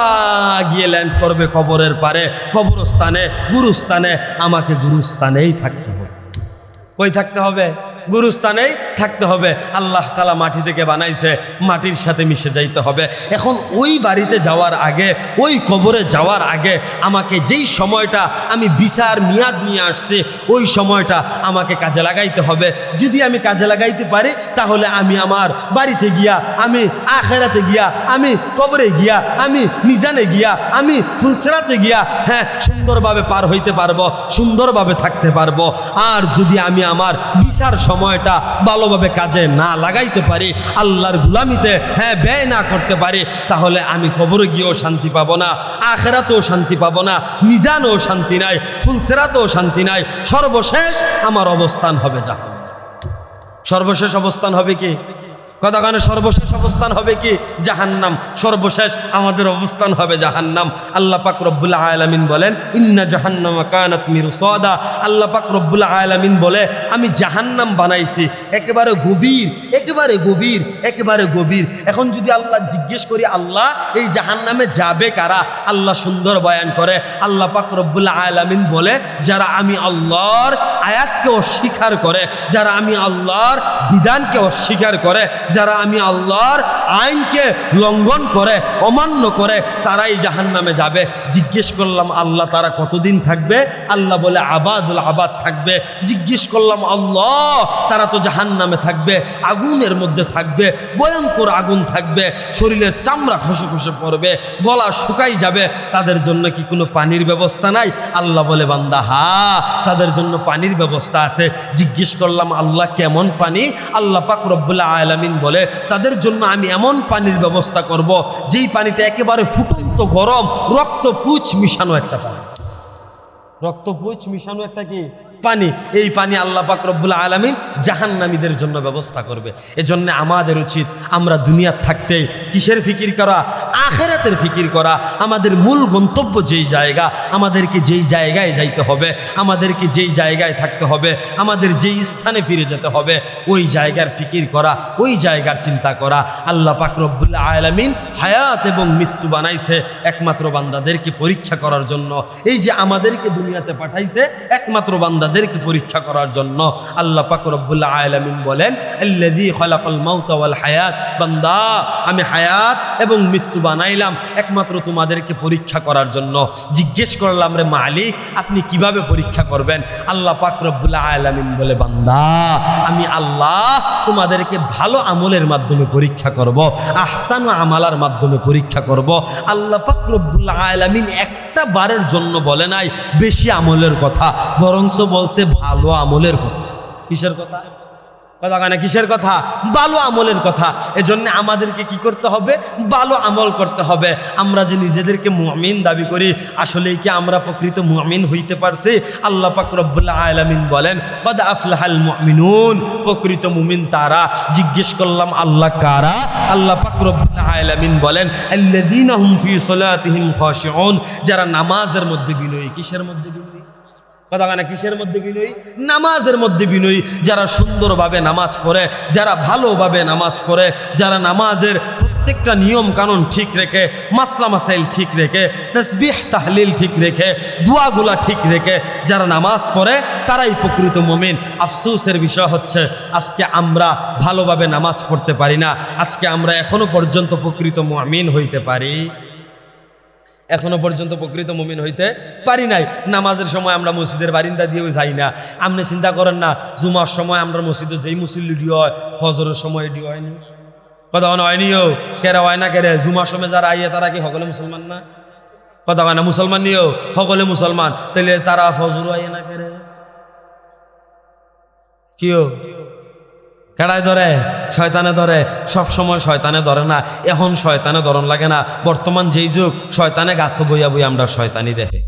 গিয়ে ল্যান্ড করবে কবরের পারে, কবরস্থানে, গুরুস্থানে। আমাকে গুরুস্থানেই থাকতে হবে। কই থাকতে হবে? গুরুস্থানেই থাকতে হবে। আল্লাহ তাআলা মাটি থেকে বানাইছে, মাটির সাথে মিশে যাইতে হবে। এখন ওই বাড়িতে যাওয়ার আগে, ওই কবরে যাওয়ার আগে আমাকে যেই সময়টা আমি বিচার মিয়াদ নিয়ে আসছি, ওই সময়টা আমাকে কাজে লাগাইতে হবে। যদি আমি কাজে লাগাইতে পারি তাহলে আমি আমার বাড়িতে গিয়া, আমি আখিরাতে গিয়া, আমি কবরে গিয়া, আমি মিজানে গিয়া, আমি ফুলসিরাতে গিয়া সুন্দরভাবে পার হইতে পারবো, সুন্দরভাবে থাকতে পারবো। আর যদি আমি আমার বিচার সময়টা ভালোভাবে কাজে না লাগাইতে পারি, আল্লাহর গুলামিতে ব্যয় না করতে পারি, তাহলে আমি কবরে গিয়েও শান্তি পাবো না, আখিরাতেও শান্তি পাবো না, মিজানেও শান্তি নাই, ফুলসিরাতেও শান্তি নাই। সর্বশেষ আমার অবস্থান হবে জাহান্নাম। সর্বশেষ অবস্থান হবে কি? কতখানে সর্বশেষ অবস্থান হবে কি? জাহান্নাম। সর্বশেষ আমাদের অবস্থান হবে জাহান্নাম। আল্লাহ পাক রব্বুল আলামিন বলেন, ইন্না জাহান্নামা কানাত মিরসাদা। আল্লাহ পাক রব্বুল আলামিন বলে, আমি জাহান্নাম বানাইছি একেবারে গভীর, একেবারে গভীর, একেবারে গভীর। এখন যদি আল্লাহ জিজ্ঞেস করি, আল্লাহ এই জাহান্নামে যাবে কারা? আল্লাহ সুন্দর বয়ান করে। আল্লাহ পাক রব্বুল আলামিন বলে, যারা আমি আল্লাহর আয়াতকে অস্বীকার করে, যারা আমি আল্লাহর বিধানকে অস্বীকার করে, যারা আমি আল্লাহর আইনকে লঙ্ঘন করে, অমান্য করে, তারাই জাহান্নামে যাবে। জিজ্ঞেস করলাম, আল্লাহ তারা কতদিন থাকবে? আল্লাহ বলে, আবাদুল আবাদ থাকবে। জিজ্ঞেস করলাম, আল্লাহ তারা তো জাহান্নামে থাকবে, আগুনের মধ্যে থাকবে, ভয়ঙ্কর আগুন থাকবে, শরীরের চামড়া খসে খসে পড়বে, গলা শুকাই যাবে, তাদের জন্য কি কোনো পানির ব্যবস্থা নাই? আল্লাহ বলে, বান্দা তাদের জন্য পানির ব্যবস্থা আছে। জিজ্ঞেস করলাম, আল্লাহ কেমন পানি? আল্লাহ পাক রব্বুল আলামিন বলে, তাদের জন্য আমি এমন পানির ব্যবস্থা করব, যেই পানিটা একেবারে ফুটন্ত গরম, রক্তপুঁজ মিশানো একটা পানি। রক্তপুঁজ মিশানো একটা কি পানি? এই পানি আল্লাহ পাক রব্বুল আলামিন জাহান্নামীদের জন্য ব্যবস্থা করবে। এজন্য আমাদের উচিত আমরা দুনিয়ার থাকতেই কিসের ফিকির করা? আখিরাতের ফিকির করা। আমাদের মূল গন্তব্য যেই জায়গা, আমাদেরকে যেই জায়গায় যাইতে হবে, আমাদেরকে যেই জায়গায় থাকতে হবে, আমাদের যেই স্থানে ফিরে যেতে হবে, ওই জায়গার ফিকির করা, ওই জায়গার চিন্তা করা। আল্লাহ পাক রব্বুল আলামিন হায়াত এবং মৃত্যু বানাইছে একমাত্র বান্দাদেরকে পরীক্ষা করার জন্য। এই যে আমাদেরকে দুনিয়াতে পাঠাইছে একমাত্র বান্দাদেরকে পরীক্ষা করার জন্য। আল্লাহ পাক রব্বুল আলামিন বলেন, আল্লাযী খালাকাল মাউতা ওয়াল হায়াত। বান্দা, আমি হায়াত এবং মৃত্যু বানাইলাম একমাত্র তোমাদেরকে পরীক্ষা করার জন্য। জিজ্ঞেস করলাম, রে মালিক আপনি কিভাবে পরীক্ষা করবেন? আল্লাহ পাক রব্বুল আলামিন বলে, বান্দা আমি আল্লাহ তোমাদেরকে ভালো আমলের মাধ্যমে পরীক্ষা করব, আহসানু আমালার মাধ্যমে পরীক্ষা করব। আল্লাহ পাক রব্বুল আলামিন একটা বারের জন্য বলে নাই বেশি আমলের কথা, বরঞ্চ বলছে ভালো আমলের কথা। কিসের কথা? কথা না, কিসের কথা? ভালো আমলের কথা। এজন্য আমাদেরকে কি করতে হবে? ভালো আমল করতে হবে। আমরা যে নিজেদেরকে মুমিন দাবি করি, আসলেই কি আমরা প্রকৃত মুমিন হইতে পারছি? আল্লাহ পাক রব্বুল আলামিন বলেন, কদ আফলাহাল মুমিনুন। প্রকৃত মুমিন তারা। জিজ্ঞেস করলাম, আল্লাহ কারা? আল্লাহ পাক রব্বুল আলামিন বলেন, আল্লাযীনা হুম ফী সালাতিহিম খাশিউন। যারা নামাজের মধ্যে বিনয়ী। কিসের মধ্যে বিনয়ী? কথা না, কিসের মধ্যে বিনয়ী? নামাজের মধ্যে বিনয়ী। যারা সুন্দরভাবে নামাজ পড়ে, যারা ভালোভাবে নামাজ পড়ে, যারা নামাজের প্রত্যেকটা নিয়ম কানুন ঠিক রেখে, মাসলা মাসাইল ঠিক রেখে, তাসবিহ তাহলিল ঠিক রেখে, দোয়াগুলা ঠিক রেখে যারা নামাজ পড়ে, তারাই প্রকৃত মুমিন। আফসোসের বিষয় হচ্ছে আজকে আমরা ভালোভাবে নামাজ পড়তে পারি না। আজকে আমরা এখনো পর্যন্ত প্রকৃত মুমিন হইতে পারি, এখনো পর্যন্ত প্রকৃত মুমিন হইতে পারি নাই। নামাজের সময় আমরা মসজিদের বারিন্দা দিয়েও যাই না। আপনি চিন্তা করেন না, জুমার সময় আমরা মসজিদে যেই মুসল্লি হয়, ফজরের সময় এটি হয়নি। কথা হয়নিও কেরা হয় না কেরে? জুমার সময় যারা আইয়ে তারা কি সকলে মুসলমান না? কথা হয় না, মুসলমান নিও সকলে মুসলমান, তাহলে তারা ফজর আইয়ে না কেরে? কিও কেডায় ধরে? শয়তানে ধরে। সব সময় শয়তানে ধরে না। এখন শয়তানে ধরন লাগে না। বর্তমান যেই যুগ, শয়তানে গাছে বইয়া বইয়া আমরা শয়তানি দেখে,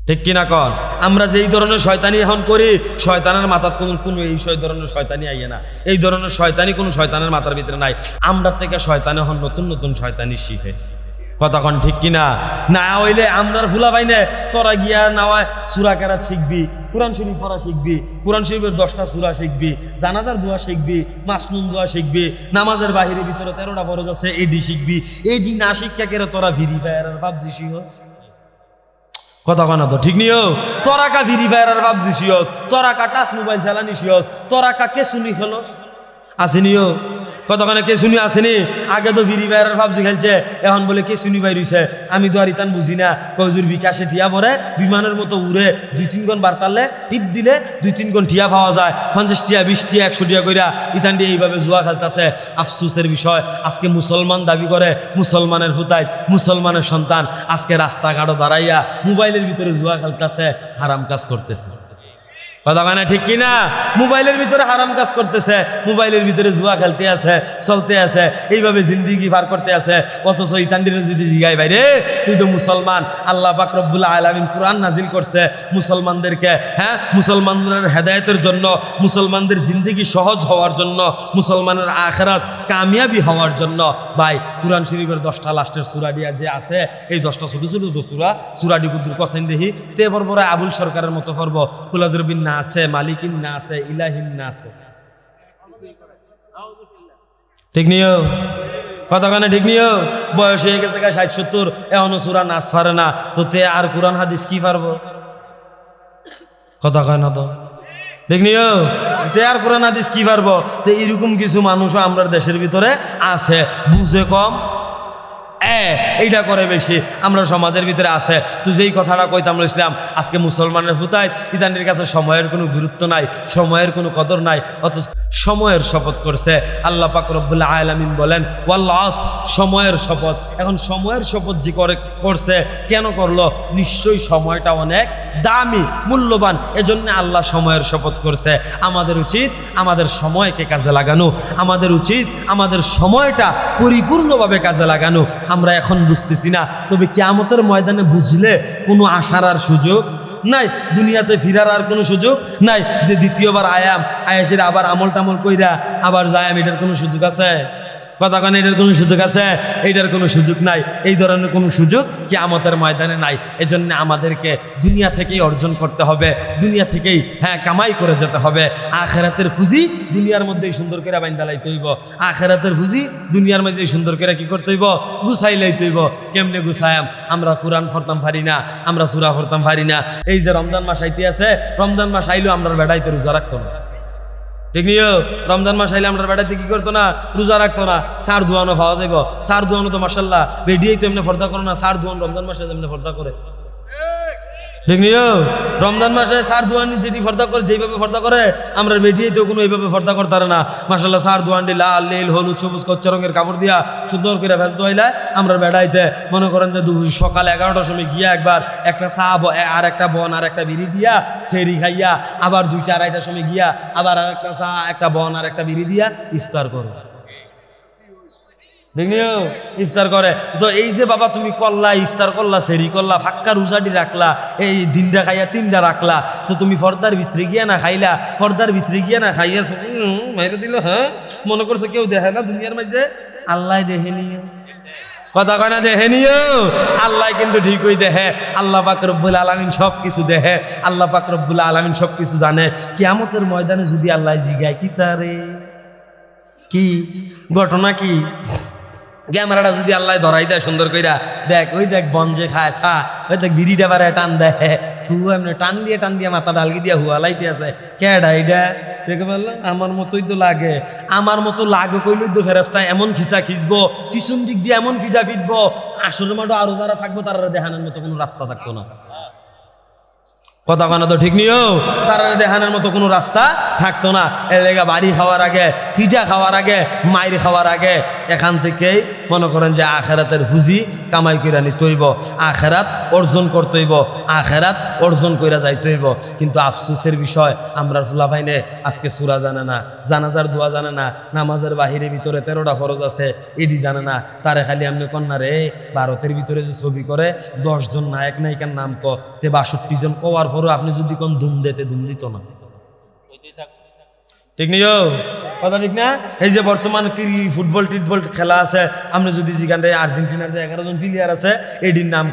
ঠিক কিনা কন? আমরা যেই ধরনের শয়তানি এখন করি, শয়তানের মাথার কোনো এই ধরনের শয়তানি আইয়ে না। এই ধরনের শয়তানি কোনো শয়তানের মাথার ভিতরে নাই। আমরা থেকে শয়তানে এখন নতুন নতুন শয়তানি শিখে। কতক্ষণ ঠিক কিনা? না হইলে আমরার ফুলা পাই না, তোরা গিয়া নাওয়ায় সূরা কেরাত শিখবি, কুরআন শরীফ পড়া শিখবি, কুরআন শরীফের 10টা সূরা শিখবি, জানাজার দোয়া শিখবি, মাসনুন দোয়া শিখবি, নামাজের বাহিরে ভিতরে 13টা ফরজ আছে এডি শিখবি। এডি না শিক্ষা কেরে তোরা ভিড়ি পায় আর ভাবছি শিখ। কথা কানা তো ঠিক নিও তোরা কা ফ্রি ফায়ার আর পাবজি শিওস তোরা কা টাচ মোবাইল চালানি শিওস তোরা কা কে শুনি খেলোস আসেনিও কতক্ষণে কে শুনি আসেনি আগে তো ফ্রি ফায়ার আর পাবজি খেলছে এখন বলে কে শুনি বাইরেছে আমি তো আর ইতান বুঝি না কজুর বিকাশে টিয়া পরে বিমানের মতো উড়ে 2-3 গুণ বার্তালে টিপ দিলে 2-3 গুণ টিয়া পাওয়া যায় 50 টিয়া 20 টিয়া 100 টিয়া কইরা ইতান দিয়ে এইভাবে জুয়া খেলতেছে আফসোসের বিষয় আজকে মুসলমান দাবি করে মুসলমানের ফুতাই মুসলমানের সন্তান আজকে রাস্তাঘাটও দাঁড়াইয়া মোবাইলের ভিতরে জুয়া খেলতেছে হারাম কাজ করতেছে কথা মানে ঠিক কিনা মোবাইলের ভিতরে হারাম কাজ করতেছে মোবাইলের ভিতরে জুয়া খেলতে আছে চলতে আছে এইভাবে জিন্দিগি পার করতে আছে অথচ ইতানদের যদি জিগাই বাইরে তুই তো মুসলমান আল্লাহ পাক রব্বুল আলামিন কুরআন নাজিল করছে মুসলমানদেরকে মুসলমানদের হেদায়েতের জন্য মুসলমানদের জিন্দিগি সহজ হওয়ার জন্য মুসলমানের আখিরাত কামিয়াবি হওয়ার জন্য ভাই কুরআন শরীফের 10টা লাস্টের সূরা দিয়া যে আছে এই 10টা ছোট ছোট সূরাডি কুদুর কসাইন দেহি তে পরপরে আবুল সরকারের মতো পর্ব কুলাজরবিন না আছে মালিকিন না আছে ইলাহিন না আছে ঠিক নিও কতখানে ঠিক নিও বয়স হয়ে গেছে 60-70 এখনো সূরা নাস পারে না তো তে আর কোরআন হাদিস কি পারবো কথা কয় না তো ঠিক নিও তে আর কোরআন হাদিস কি পারবো তো এরকম কিছু মানুষও আমরা দেশের ভিতরে আছে বুঝে কম এইটা করে বেশি আমরা সমাজের ভিতরে আছে তো যেই কথাটা কইতাম ইসলাম আজকে মুসলমানের ফুতায় ইদানের কাছে সময়ের কোনো গুরুত্ব নাই সময়ের কোনো কদর নাই অথচ সময়ের শপথ করছে আল্লাহ পাক রব্বুল আলামিন বলেন ওয়াল আসর সময়ের শপথ এখন সময়ের শপথ যে করছে কেন করলো নিশ্চয়ই সময়টা অনেক দামি মূল্যবান এজন্য আল্লাহ সময়ের শপথ করছে আমাদের উচিত আমাদের সময়কে কাজে লাগানো আমাদের উচিত আমাদের সময়টা পরিপূর্ণভাবে কাজে লাগানো আমরা এখন বুঝতেছি না তবে কিয়ামতের ময়দানে বুঝলে কোনো আশার আর সুযোগ নাই দুনিয়াতে ফিরার আর কোনো সুযোগ নাই যে দ্বিতীয়বার আয়াসের আবার আমল টামল কইরা আবার যায় এটার কোনো সুযোগ আছে কথা কেন এটার কোনো সুযোগ আছে এইটার কোনো সুযোগ নাই এই ধরনের কোনো সুযোগ কিয়ামতের ময়দানে নাই এজন্য আমাদেরকে দুনিয়া থেকেই অর্জন করতে হবে দুনিয়া থেকেই কামাই করে যেতে হবে আখিরাতের পুঁজি দুনিয়ার মধ্যেই সুন্দর করে বাইন্দা লাইতে হইব আখিরাতের পুঁজি দুনিয়ার মধ্যে সুন্দর করে কি করতে হইব গুছাই লাইতে হইব কেমনে গুছায়াম আমরা কোরআন পড়তাম পারি না আমরা সূরা পড়তাম পারি না এই যে রমজান মাস আইতে আছে রমজান মাস আইলেও আমরা বেড়াইতে রোজা রাখতো না ঠিক নিও রমজান মাস আইলে আমরা বেড়াইতে কি করতো না রোজা রাখতো না সার ধোয়ানো পাওয়া যাইব সার ধোয়ানো তো মাসাল্লাহ বেডিয়েই তো এমনি ফর্দা করো না সার ধোয়ান রমজান মাসে এমনি ফর্দা করে ঠিক নিও রমজান মাসে সার ধোয়ানি যেটি ফর্দা করে যেইভাবে ফর্দা করে আমরা বেডিয়েই তো কোনো এইভাবে ফর্দা করতে না মাসাল্লাহ সার ধোয়ানটি লাল নীল হলুদ সবুজ কচ্চা রঙের কাপড় দিয়া সুন্দর করে ভেজ ধোয়াইলে আমরা বেড়াইতে মনে করেন যে সকাল 11টার সময় গিয়া একবার একটা চা আর একটা বন আর একটা বিড়ি দিয়া সেরি খাইয়া আবার 2টা-2:30টার সময় গিয়া আবার আর একটা চা একটা বন আর একটা বিড়ি দিয়া ইফতার করো দেখনিও ইফতার করে তো এই যে বাবা তুমি করলা ইফতার করলা সেরি করলা ফাক্কা রোজাটি রাখলা এই দিনটা খাইয়া 3টা রাখলা তো তুমি ফর্দার ভিতরে গিয়া না খাইলা ফর্দার ভিতরে গিয়া না খাইয়া মাইরে দিল মনে করছো কেউ দেখে না দুনিয়ার মাঝে আল্লাহ দেখে নিও কথা কয় না দেখে নিও আল্লাহ কিন্তু ঠিকই দেখে আল্লাহ পাক রব্বুল আলামিন সব কিছু দেখে আল্লাহ পাক রব্বুল আলামিন সব কিছু জানে কিয়ামতের ময়দানে যদি আল্লাহ জিগায় কি তারে কি ঘটনা কি ক্যামেরাটা যদি আল্লাহ ধরাই দেয় সুন্দর কইরা দেখ ওই দেখ বন যে খায় চা ওই দেখ বিড়িটা বারে টান দেয় হুয়া এমনি টান দিয়ে মাথা ডালকি দিয়া হুয়া লাইতে আছে কেডা এইটা দেখে বললাম আমার মতোই তো লাগে আমার মতো লাগে কইলই তো ফেরেস্তায় এমন খিচা খিচবো পিছন দিক দিয়ে এমন ফিটা ফিটবো আসলে মাঠো আরো যারা থাকবো তারা দেখানোর মতো কোনো রাস্তা থাকতো না কথা কানা তো ঠিক নিও তারা দেখানোর মতো কোনো রাস্তা থাকতো না এ জায়গা বাড়ি খাওয়ার আগে ফিটা খাওয়ার আগে মাইর খাওয়ার আগে এখান থেকেই মনে করেন যে আখেরাতের পুঁজি কামাই কইরা নিতে হইব আখেরাত অর্জন করতে হইব আখেরাত অর্জন কইরা যাইতে হইব কিন্তু আফসোসের বিষয় আমরা ফুলাভাইনে আজকে সূরা জানে না জানাজার দোয়া জানে না নামাজের বাহিরে ভিতরে 13টা ফরজ আছে এডি জানে না তারে খালি আমনে কন্যা রে ভারতের ভিতরে যে ছবি করে 10 জন নায়ক নায়িকার নাম তে 62 জন কওয়ার পরও আপনি যদি কোন ধুম দিত না ঠিক নিও কথা ঠিক না এই যে বর্তমান কি ফুটবল টিটবল খেলা আছে আমরা যদি যেখানে আর্জেন্টিনার যে 11 জন প্লেয়ার আছে এডির নাম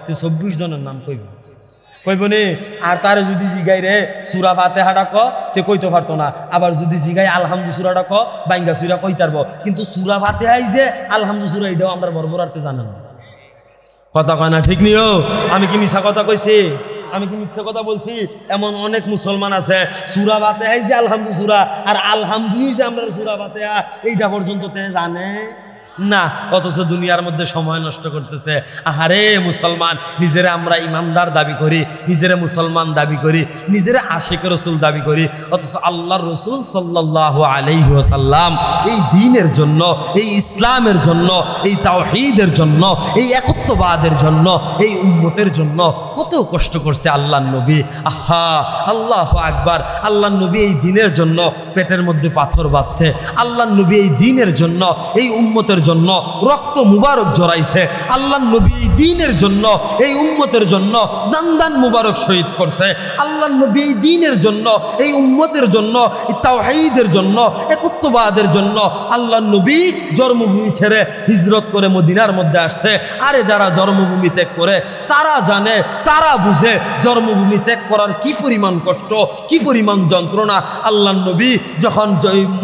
তে 24 জনের নাম কইব নি আর তারে যদি জিগাই রে সূরা ফাতিহাটা তে কইতে পারতো না আবার যদি জিগাই আলহামদু সূরাটা বাইঙ্গা সূরা কইতারব কিন্তু সূরা ফাতিহাই যে আলহামদু সূরা এটাও আমরা বর্বরার্থে জানেন না কথা কয় না, ঠিক নিও? আমি কি মিছা কথা কইছি? আমি কি মিথ্যা কথা বলছি? এমন অনেক মুসলমান আছে সূরা ফাতিহা এই যে আলহামদু সূরা আর আলহামদু যে আমরা সূরা ফাতিহা এইটা পর্যন্ত তে জানে না, অথচ দুনিয়ার মধ্যে সময় নষ্ট করতেছে। আহারে মুসলমান, নিজেরা আমরা ইমানদার দাবি করি, নিজেরা মুসলমান দাবি করি, নিজেরা আশিক রাসূল দাবি করি, অথচ আল্লাহর রাসূল সাল্লাল্লাহু আলাইহি ওয়াসাল্লাম এই দ্বীনের জন্য, এই ইসলামের জন্য, এই তাওহীদের জন্য, এই একত্ববাদের জন্য, এই উম্মতের জন্য কত কষ্ট করছে আল্লাহর নবী। আহা, আল্লাহু আকবার। আল্লাহর নবী এই দ্বীনের জন্য পেটের মধ্যে পাথর বাঁধছে, আল্লাহর নবী এই দ্বীনের জন্য, এই উম্মতের জন্য রক্ত মুবারক জড়াইছে, আল্লাহর নবী এই দ্বীনের জন্য, এই উম্মতের জন্য দান দান মুবারক শহীদ করছে, আল্লাহর নবী এই দ্বীনের জন্য, এই উম্মতের জন্য, এই তাওহীদের জন্য, একত্ববাদের জন্য আল্লাহর নবী জন্মভূমি ছেড়ে হিজরত করে মদিনার মধ্যে আসছে। আরে যারা জন্মভূমি ত্যাগ করে তারা জানে, তারা বুঝে জন্মভূমি ত্যাগ করার কি পরিমাণ কষ্ট, কি পরিমাণ যন্ত্রণা। আল্লাহর নবী যখন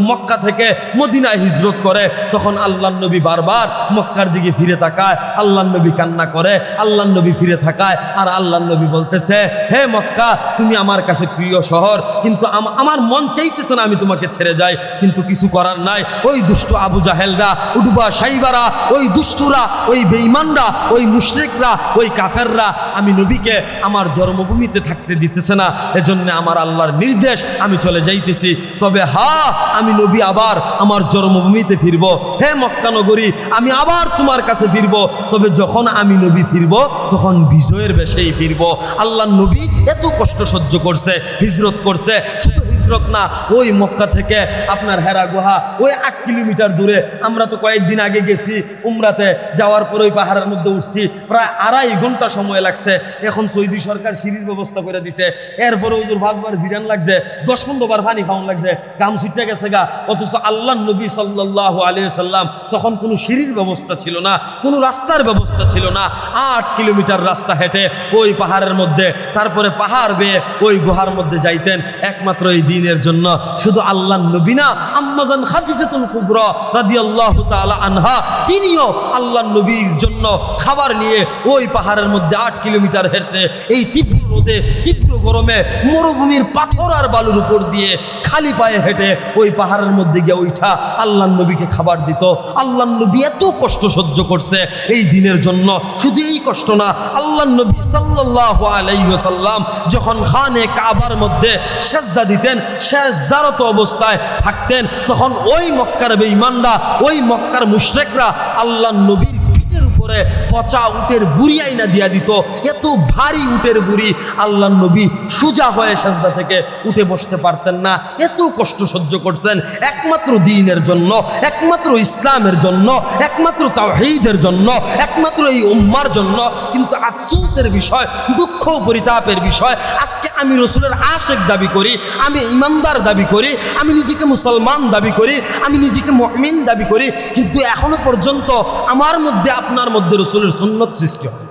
মক্কা থেকে মদিনায় হিজরত করে তখন আল্লাহর নবী বারবার মক্কার দিকে ফিরে তাকায়, আল্লাহর নবী কান্না করে, আল্লাহর নবী ফিরে তাকায়, আর আল্লাহর নবী বলতেছে, হে মক্কা, তুমি আমার কাছে প্রিয় শহর, কিন্তু আমার মন চাইতেছে না আমি তোমাকে ছেড়ে যাই, কিন্তু কিছু করার নাই। ওই দুষ্ট আবু জাহেলরা, উডবা সাইবারা, ওই দুষ্টুরা, ওই বেঈমানরা, ওই মুশরিকরা, ওই কাফেররা আমি নবীকে আমার জন্মভূমিতে থাকতে দিতেছে না, এজন্য আমার আল্লাহর নির্দেশ, আমি চলে যাইতেছি। তবে হ্যাঁ, আমি নবী আবার আমার জন্মভূমিতে ফিরবো। হে মক্কা নগরী, আমি আবার তোমার কাছে ফিরবো, তবে যখন আমি নবী ফিরবো তখন বিজয়ের বেশেই ফিরবো। আল্লাহর নবী এত কষ্ট সহ্য করছে, হিজরত করছে। শুধু হিজরত না, ওই মক্কা থেকে আপনার হেরা গুহা ওই 8 কিলোমিটার দূরে। আমরা তো কয়েকদিন আগে গেছি উমরাতে, যাওয়ার পর ওই পাহাড়ের মধ্যে উঠছি, প্রায় 2.5 ঘন্টা সময় লাগছে। এখন সৌদি সরকার সিঁড়ির ব্যবস্থা করে দিছে, এরপরে ওই 5 বার জিরান লাগছে, 10-15 বার পানি খাওয়ান লাগছে, গাম ছিটে গেছে গা। অথচ আল্লাহর নবী সাল্লাল্লাহু আলাইহি ওয়াসাল্লাম তখন কোনো সিঁড়ির ব্যবস্থা ছিল না, কোনো রাস্তার ব্যবস্থা ছিল না। 8 কিলোমিটার রাস্তা হেঁটে ওই পাহাড়ের মধ্যে, তারপরে পাহাড় বেয়ে ওই গুহার মধ্যে যাইতেন একমাত্র এই দ্বীনের জন্য। শুধু আল্লাহর নবী না, আম্মাজান খাদিজাতুল কুবরা রাদিয়াল্লাহু তাআলা আনহা, তিনিও আল্লাহর নবীর জন্য খাবার নিয়ে ওই পাহাড়ের মধ্যে 8 কিলোমিটার হেঁটে এই তীব্র রোদে, তীব্র গরমে, মরুভূমির পাথর আর বালুর উপর দিয়ে খালি পায়ে হেঁটে ওই পাহাড়ের মধ্যে গিয়ে উঠা আল্লাহর নবীকে খাবার দিত। আল্লাহর নবী এত কষ্ট সহ্য করছে এই দিনের জন্য। শুধু এই কষ্ট না, আল্লাহর নবী সাল্লাল্লাহু আলাইহি ওয়াসাল্লাম যখন খানে কাবার মধ্যে সেজদা দিতেন, সেজদারত অবস্থায় থাকতেন, তখন ওই মক্কার বেঈমানরা, ওই মক্কার মুশরিকরা আল্লাহর নবীর পিঠের উপরে পচা উটের বুড়ি আইনা দিয়া দিত। এত ভারী উটের বুড়ি, আল্লাহর নবী সোজা হয়ে সেজদা থেকে উঠে বসতে পারতেন না। এত কষ্ট সহ্য করছেন একমাত্র দ্বীনের জন্য, একমাত্র ইসলামের জন্য, একমাত্র তাওহীদের জন্য, একমাত্র এই উম্মার জন্য। কিন্তু আফসোসের বিষয়, দুঃখ পরিতাপের বিষয়, আজকে আমি রাসূলের আশিক দাবি করি, আমি ইমানদার দাবি করি, আমি নিজেকে মুসলমান দাবি করি, আমি নিজেকে মুমিন দাবি করি, কিন্তু এখনো পর্যন্ত আমার মধ্যে, আপনার মধ্যে রাসূলের সুন্নাত সৃষ্টি হয়।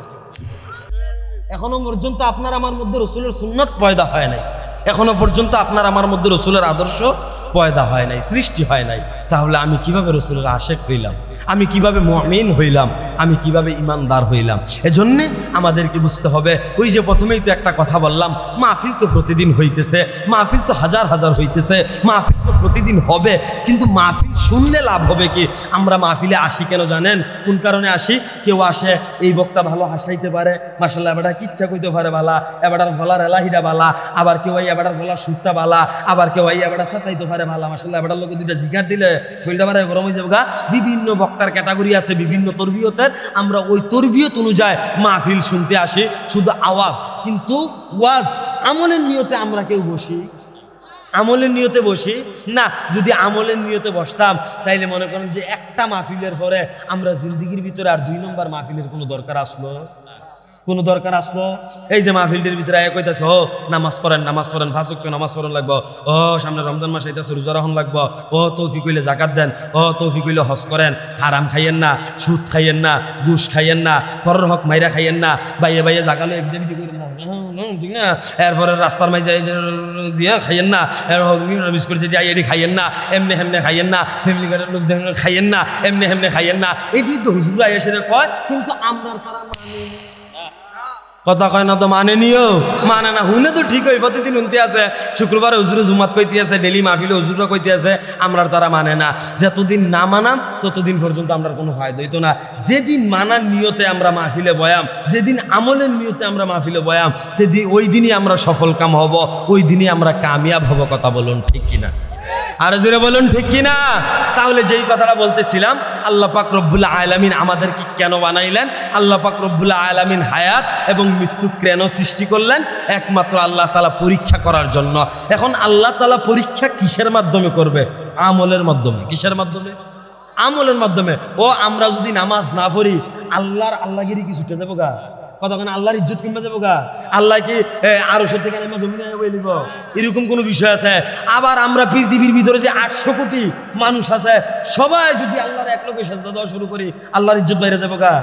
এখনো পর্যন্ত আপনার আমার মধ্যে রাসূলের সুন্নাত পয়দা হয় নাই, এখনো পর্যন্ত আপনার আমার মধ্যে রাসূলের আদর্শ পয়দা হয় নাই, সৃষ্টি হয় নাই। তাহলে আমি কিভাবে রাসূলের আশিক হইলাম? আমি কিভাবে মুমিন হইলাম? আমি কিভাবে ইমানদার হইলাম? এজন্যে আমাদেরকে বুঝতে হবে, ওই যে প্রথমেই তো একটা কথা বললাম, মাহফিল তো প্রতিদিন হইতেছে, মাহফিল তো হাজার হাজার হইতেছে, মাহফিল তো প্রতিদিন হবে, কিন্তু মাহফিল শুনলে লাভ হবে কি? আমরা মাহফিলে আসি কেন জানেন? কোন কারণে আসি? কেউ আসে এই বক্তা ভালো হাসাইতে পারে, মাশাআল্লাহ, এবারটা কিচ্ছা কইতে পারে বালা, এবারটার গলার এলাহিটা বালা, আবার কেউ এবারটার গলার সুরটা বালা, আবার কেউ এবারটা সাতাইতে পারে ভালা, মাশাআল্লাহ, এবারটার লোক দুইটা জিগার দিলে শরীরটা বারে গরম হয়ে যাবে গা। বিভিন্ন বক্তার ক্যাটাগরি আছে, বিভিন্ন তরবিয়তের, আমরা ওই তরবিয়ত অনুযায়ী মাহফিল শুনতে আসি, শুধু আওয়াজ। কিন্তু ওয়াজ আমলের নিয়তে আমরা কেউ বসি? আমলের নিয়তে বসি না। যদি আমলের নিয়তে বসতাম তাইলে মনে করেন যে একটা মাহফিলের পরে আমরা জিন্দিগির ভিতরে আর 2 নম্বর মাহফিলের কোনো দরকার আসলো? কোনো দরকার আসলো? এই যে মাহফিলটির ভিতরে আয়া কইতাছে ও নামাজ পড়েন ফাঁস ওয়াক্ত নামাজ পড়েন লাগবো, ও সামনে রমজান মাস আইতাছে রোজা রাখুন লাগবো, ও তৌফিক হইলে জাকাত দেন, ও তৌফিক হইলে হজ করেন, হারাম খাইয়েন না, সুদ খাইয়েন না, ঘুষ খাইয়েন না, পরের হক মাইরা খাইয়েন না, বাইয়ে বাইয়ে জাগালে এফিডেভিডি করেন না, ঠিক না? এরপরে রাস্তার মাঝে দিয়ে খাইয়েন না, বিস্কুট যেটি এটি খাইয়েন না, এমনি হেমনে খাইয়েন না, ফ্যামিলি গার্ডের লোক খাইয়েন না, এমনি হেমনে খাইয়েন না, এটি তো হুজুরা এসে কয়, কিন্তু আমরা তারা কথা কয় না, তো মানে নিও মানে না, হুনে তো ঠিক হয়, প্রতিদিন শুনতে আছে, শুক্রবারে হুজুরে জুমাত কইতে আছে, ডেলি মাহফিলে হুজুরা কইতে আছে, আমরা তারা মানে না। যতদিন না মানাম ততদিন পর্যন্ত আমরা কোনো ফায়দা হইতো না। যেদিন মানার নিয়তে আমরা মাহফিলে বয়াম, যেদিন আমলের নিয়তে আমরা মাহফিলে বয়াম, সেদিন ওই দিনই আমরা সফল কাম হব, ওই দিনই আমরা কামিয়াব হব। কথা বলুন ঠিক কিনা? আর জোরে বলুন ঠিক কিনা? তাহলে যেই কথাটা বলতেছিলাম, আল্লাহ পাক রব্বুল আলামিন আমাদেরকে কেন বানাইলেন, আল্লাহ পাক রব্বুল আলামিন হায়াত এবং মৃত্যু কেন সৃষ্টি করলেন? একমাত্র আল্লাহ তাআলা পরীক্ষা করার জন্য। এখন আল্লাহ তাআলা পরীক্ষা কিসের মাধ্যমে করবে? আমলের মাধ্যমে। কিসের মাধ্যমে? আমলের মাধ্যমে। ও আমরা যদি নামাজ না পড়ি, আল্লাহগিরি কি ছুটে যাবো গা? কতক্ষণ আল্লাহর ইজ্জত কিনবে যাবো গা? আল্লাহ কি আরো সে থেকে জমিনে বলিব? এরকম কোনো বিষয় আছে? আবার আমরা পৃথিবীর ভিতরে যে 800 কোটি মানুষ আছে, সবাই যদি আল্লাহর এক লোকে সেজদা দেওয়া শুরু করি, আল্লাহর ইজ্জত বাইরে যাবো গা?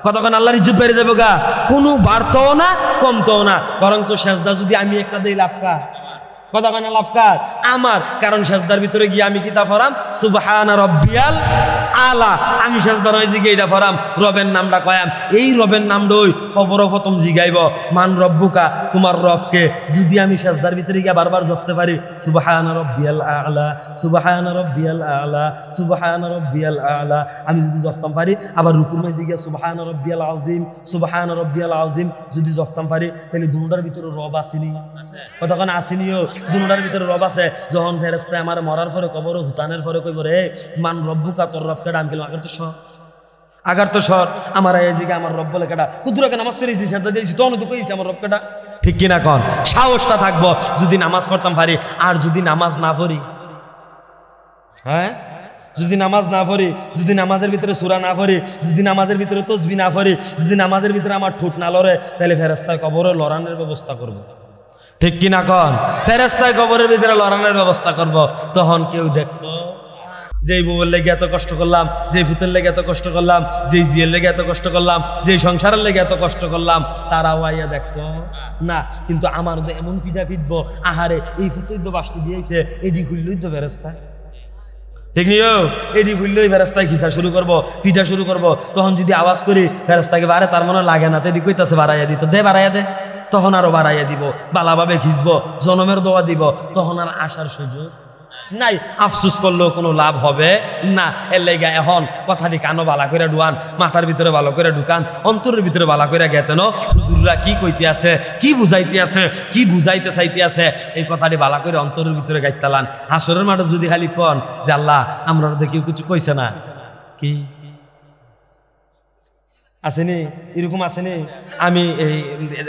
কতক্ষণ আল্লাহর ইজ্জত বাইরে যাবো গা? কোনো বাড়তেও না কমতেও না, বরঞ্চ সেজদা যদি আমি একটা দেই লাভ কা? কতক্ষণ লাভ কার? আমার। কারণ সেজদার ভিতরে গিয়ে আমি কিতা ফরাম? সুবহানা রব্বিয়াল আলা। আমি সেজদার হয়ে জিগে এটা ফরাম, রবের নামটা কয়াম। এই রবের নামটা ওই কবর প্রথম জিগাইব, মান রব্বুকা, তোমার রবকে। যদি আমি সেজদার ভিতরে গিয়ে বারবার জপতে পারি সুবহানা রব্বিয়াল আলা, সুবহানা রব্বিয়াল আলা, সুবহানা রব্বিয়াল আলা, আমি যদি জপতাম পারি, আবার রুকুর মাঝে গিয়ে সুবহানা রব্বিয়াল আযীম, সুবহানা রব্বিয়াল আযীম যদি জপতাম পারি, তাহলে দুটার ভিতরে রব আসেনি? কতক্ষণ আসেনিও? দুটার ভিতরে রব আছে। যখন ফেরেশতায় আমার মরার পরে কবর হুতানের পরে কইব রে মান রব্বুকা, তোর রবকে ডাম গেলাম, আগার তো সর আমার এদিকে আমার রব বলে কেটা কুদুরাকে নামাজ পড়েছি, সেটা দিয়েছি, তখন তো কইছি আমার রব কেটা। ঠিক কিনা কন? সাহসটা থাকবো যদি নামাজ পড়তাম পারি। আর যদি নামাজ না পড়ি, হ্যাঁ, যদি নামাজ না পড়ি, যদি নামাজের ভিতরে সূরা না পড়ি, যদি নামাজের ভিতরে তাসবিহ না পড়ি, যদি নামাজের ভিতরে আমার ঠোঁট না লড়ে, তাহলে ফেরেশতায় কবরে লড়ানোর ব্যবস্থা করব। ঠিক কিনা কন? ফেরেশতায় কবরের ভিতরে লড়ানোর ব্যবস্থা করব। তখন কেউ দেখতো যেই বউয়ের লেগে এত কষ্ট করলাম, যেই ফুতের লেগে এত কষ্ট করলাম, যেই জিয়ের লেগে এত কষ্ট করলাম, যেই সংসারের লেগে এত কষ্ট করলাম, তারাও আইয়া দেখতো না। কিন্তু আমার তো এমন ফিটা ফিটবো, আহারে এই ফুতই তো বাসটি দিয়েছে, এডি খুললই তো ফেরেশতা। ঠিক নিও? এডি খুললেই ফেরেশতায় খিসা শুরু করবো, ফিটা শুরু করবো। তখন যদি আওয়াজ করি ফেরেশতাকে বাড়ে, তার মনে লাগে না, তেদি কইতাছে বাড়াইয়া দিত, দে বাড়াইয়া দে। তখন আরো বাড়াইয়া দিব, বালাভাবে খিসবো, জনমের দোয়া দিব। তখন আর আসার সুযোগ নাই। আফসুস করলেও কোনো লাভ হবে না। এর লেগা এখন কথাটি কানো বালা করে ঢুকান, মাথার ভিতরে ভালো করে ঢুকান, অন্তরের ভিতরে বালা করে গেতেন হুজুররা কি কইতে আছে, কি বুঝাইতে আছে, কি বুঝাইতে চাইতে আছে, এই কথাটি বালা করে অন্তরের ভিতরে গাইতালান। হাসরের মাঠে যদি খালি কন যে আল্লাহ আমরা কেউ কিছু কইছে না, কি আসেনি? এরকম আসেনি? আমি এই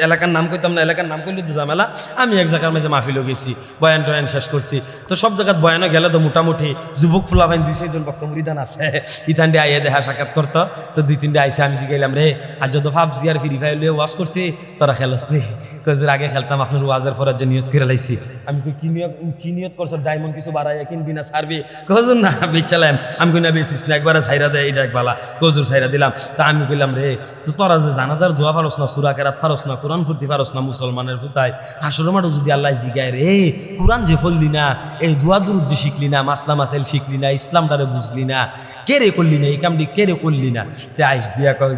এলাকার নাম কইতাম না, এলাকার নাম করলে তো ঝামেলা। আমি এক জায়গার মাঝে মাহফিলও গেছি, বয়ান টয়ান শেষ করছি। তো সব জায়গায় বয়ানও গেলে তো মোটামুটি যুবক ফুলাভাইন 200 জন বক্তা মুরিদান আছে, ইতানটি আইয়া দেখা সাক্ষাৎ করতো। তো 2-3টা আইসে, আমি জিগাইলাম রে আর যত ভাবছি আর ফ্রি ফায়ার লিয়ে ওয়াজ করছি, তোরা খেলস নি? কয়ের আগে খেলতাম, আপনার ওয়াজের পরে যে নিয়ত করে লাইছি। আমি কি নিয়ত করছো? ডায়মন্ড কিছু বাড়াইয়া কিনবি না ছাড়বি? কজন না বেচালাম। আমি কই না বেচিস না, একবারে ছাইরা দেয়, এটা এক বালা গজুর ছাইরা দিলাম। তা আমি কইলাম রে তো তোরা যে জানাজার দোয়া পারস না, সূরা কেরাত পারস না, কোরআন ফুর্তি পারস না, মুসলমানের ফুতায় হাসরের মাঠে যদি আল্লাহ জিগায় রে কোরআন যে ফললি না, এই দোয়া দুরুদ যে শিখলি না, মাসলা মাসাইল শিখলি না, ইসলামটারে বুঝলি না, কে রে করলি না, এই কামটি কে রে করলি না? তে আইস দিয়া কয়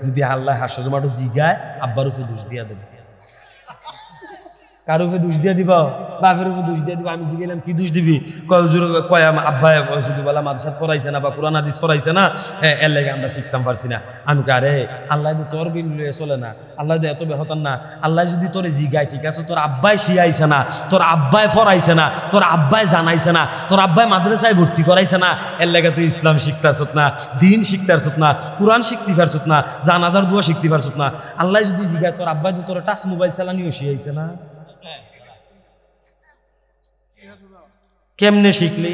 যদি আল্লাহ হাসরের মাঠে জিগায়, আব্বার উপর দোষ দিয়া দেবে। কার উপরে দোষ দিয়ে দিব? বাপের উপর দোষ দিয়ে দিব। আমি জিগেলাম কি দোষ দিবি? কয় আব্বাই যদি বলা মাদ্রাসাত পড়াইছে না বা কোরআন হাদিস পড়াইছে না, এর লাগে আমরা শিখতাম পারছি না। আমি আরে আল্লাহ তো তোর বিন লয়ে চলে না, আল্লাহ তো এত বেহতান না। আল্লাহ যদি তোরে জিগায়, ঠিক আছে, তোর আব্বাই শিয়াইছে না, তোর আব্বাই পড়াইছে না, তোর আব্বাই জানাইছে না, তোর আব্বাই মাদ্রাসায় ভর্তি করাইছে না, এর লাগে তুই ইসলাম শিখতে আসত না, দিন শিখতে আসত না, কোরআন শিখতে পারছত না, জানাজার দোয়া শিখতে পারছত না। আল্লাহ যদি জিগায় তোর আব্বাই তো তোর টাচ মোবাইল চালানিও শিয়াইছে না, কেমনে শিখলি?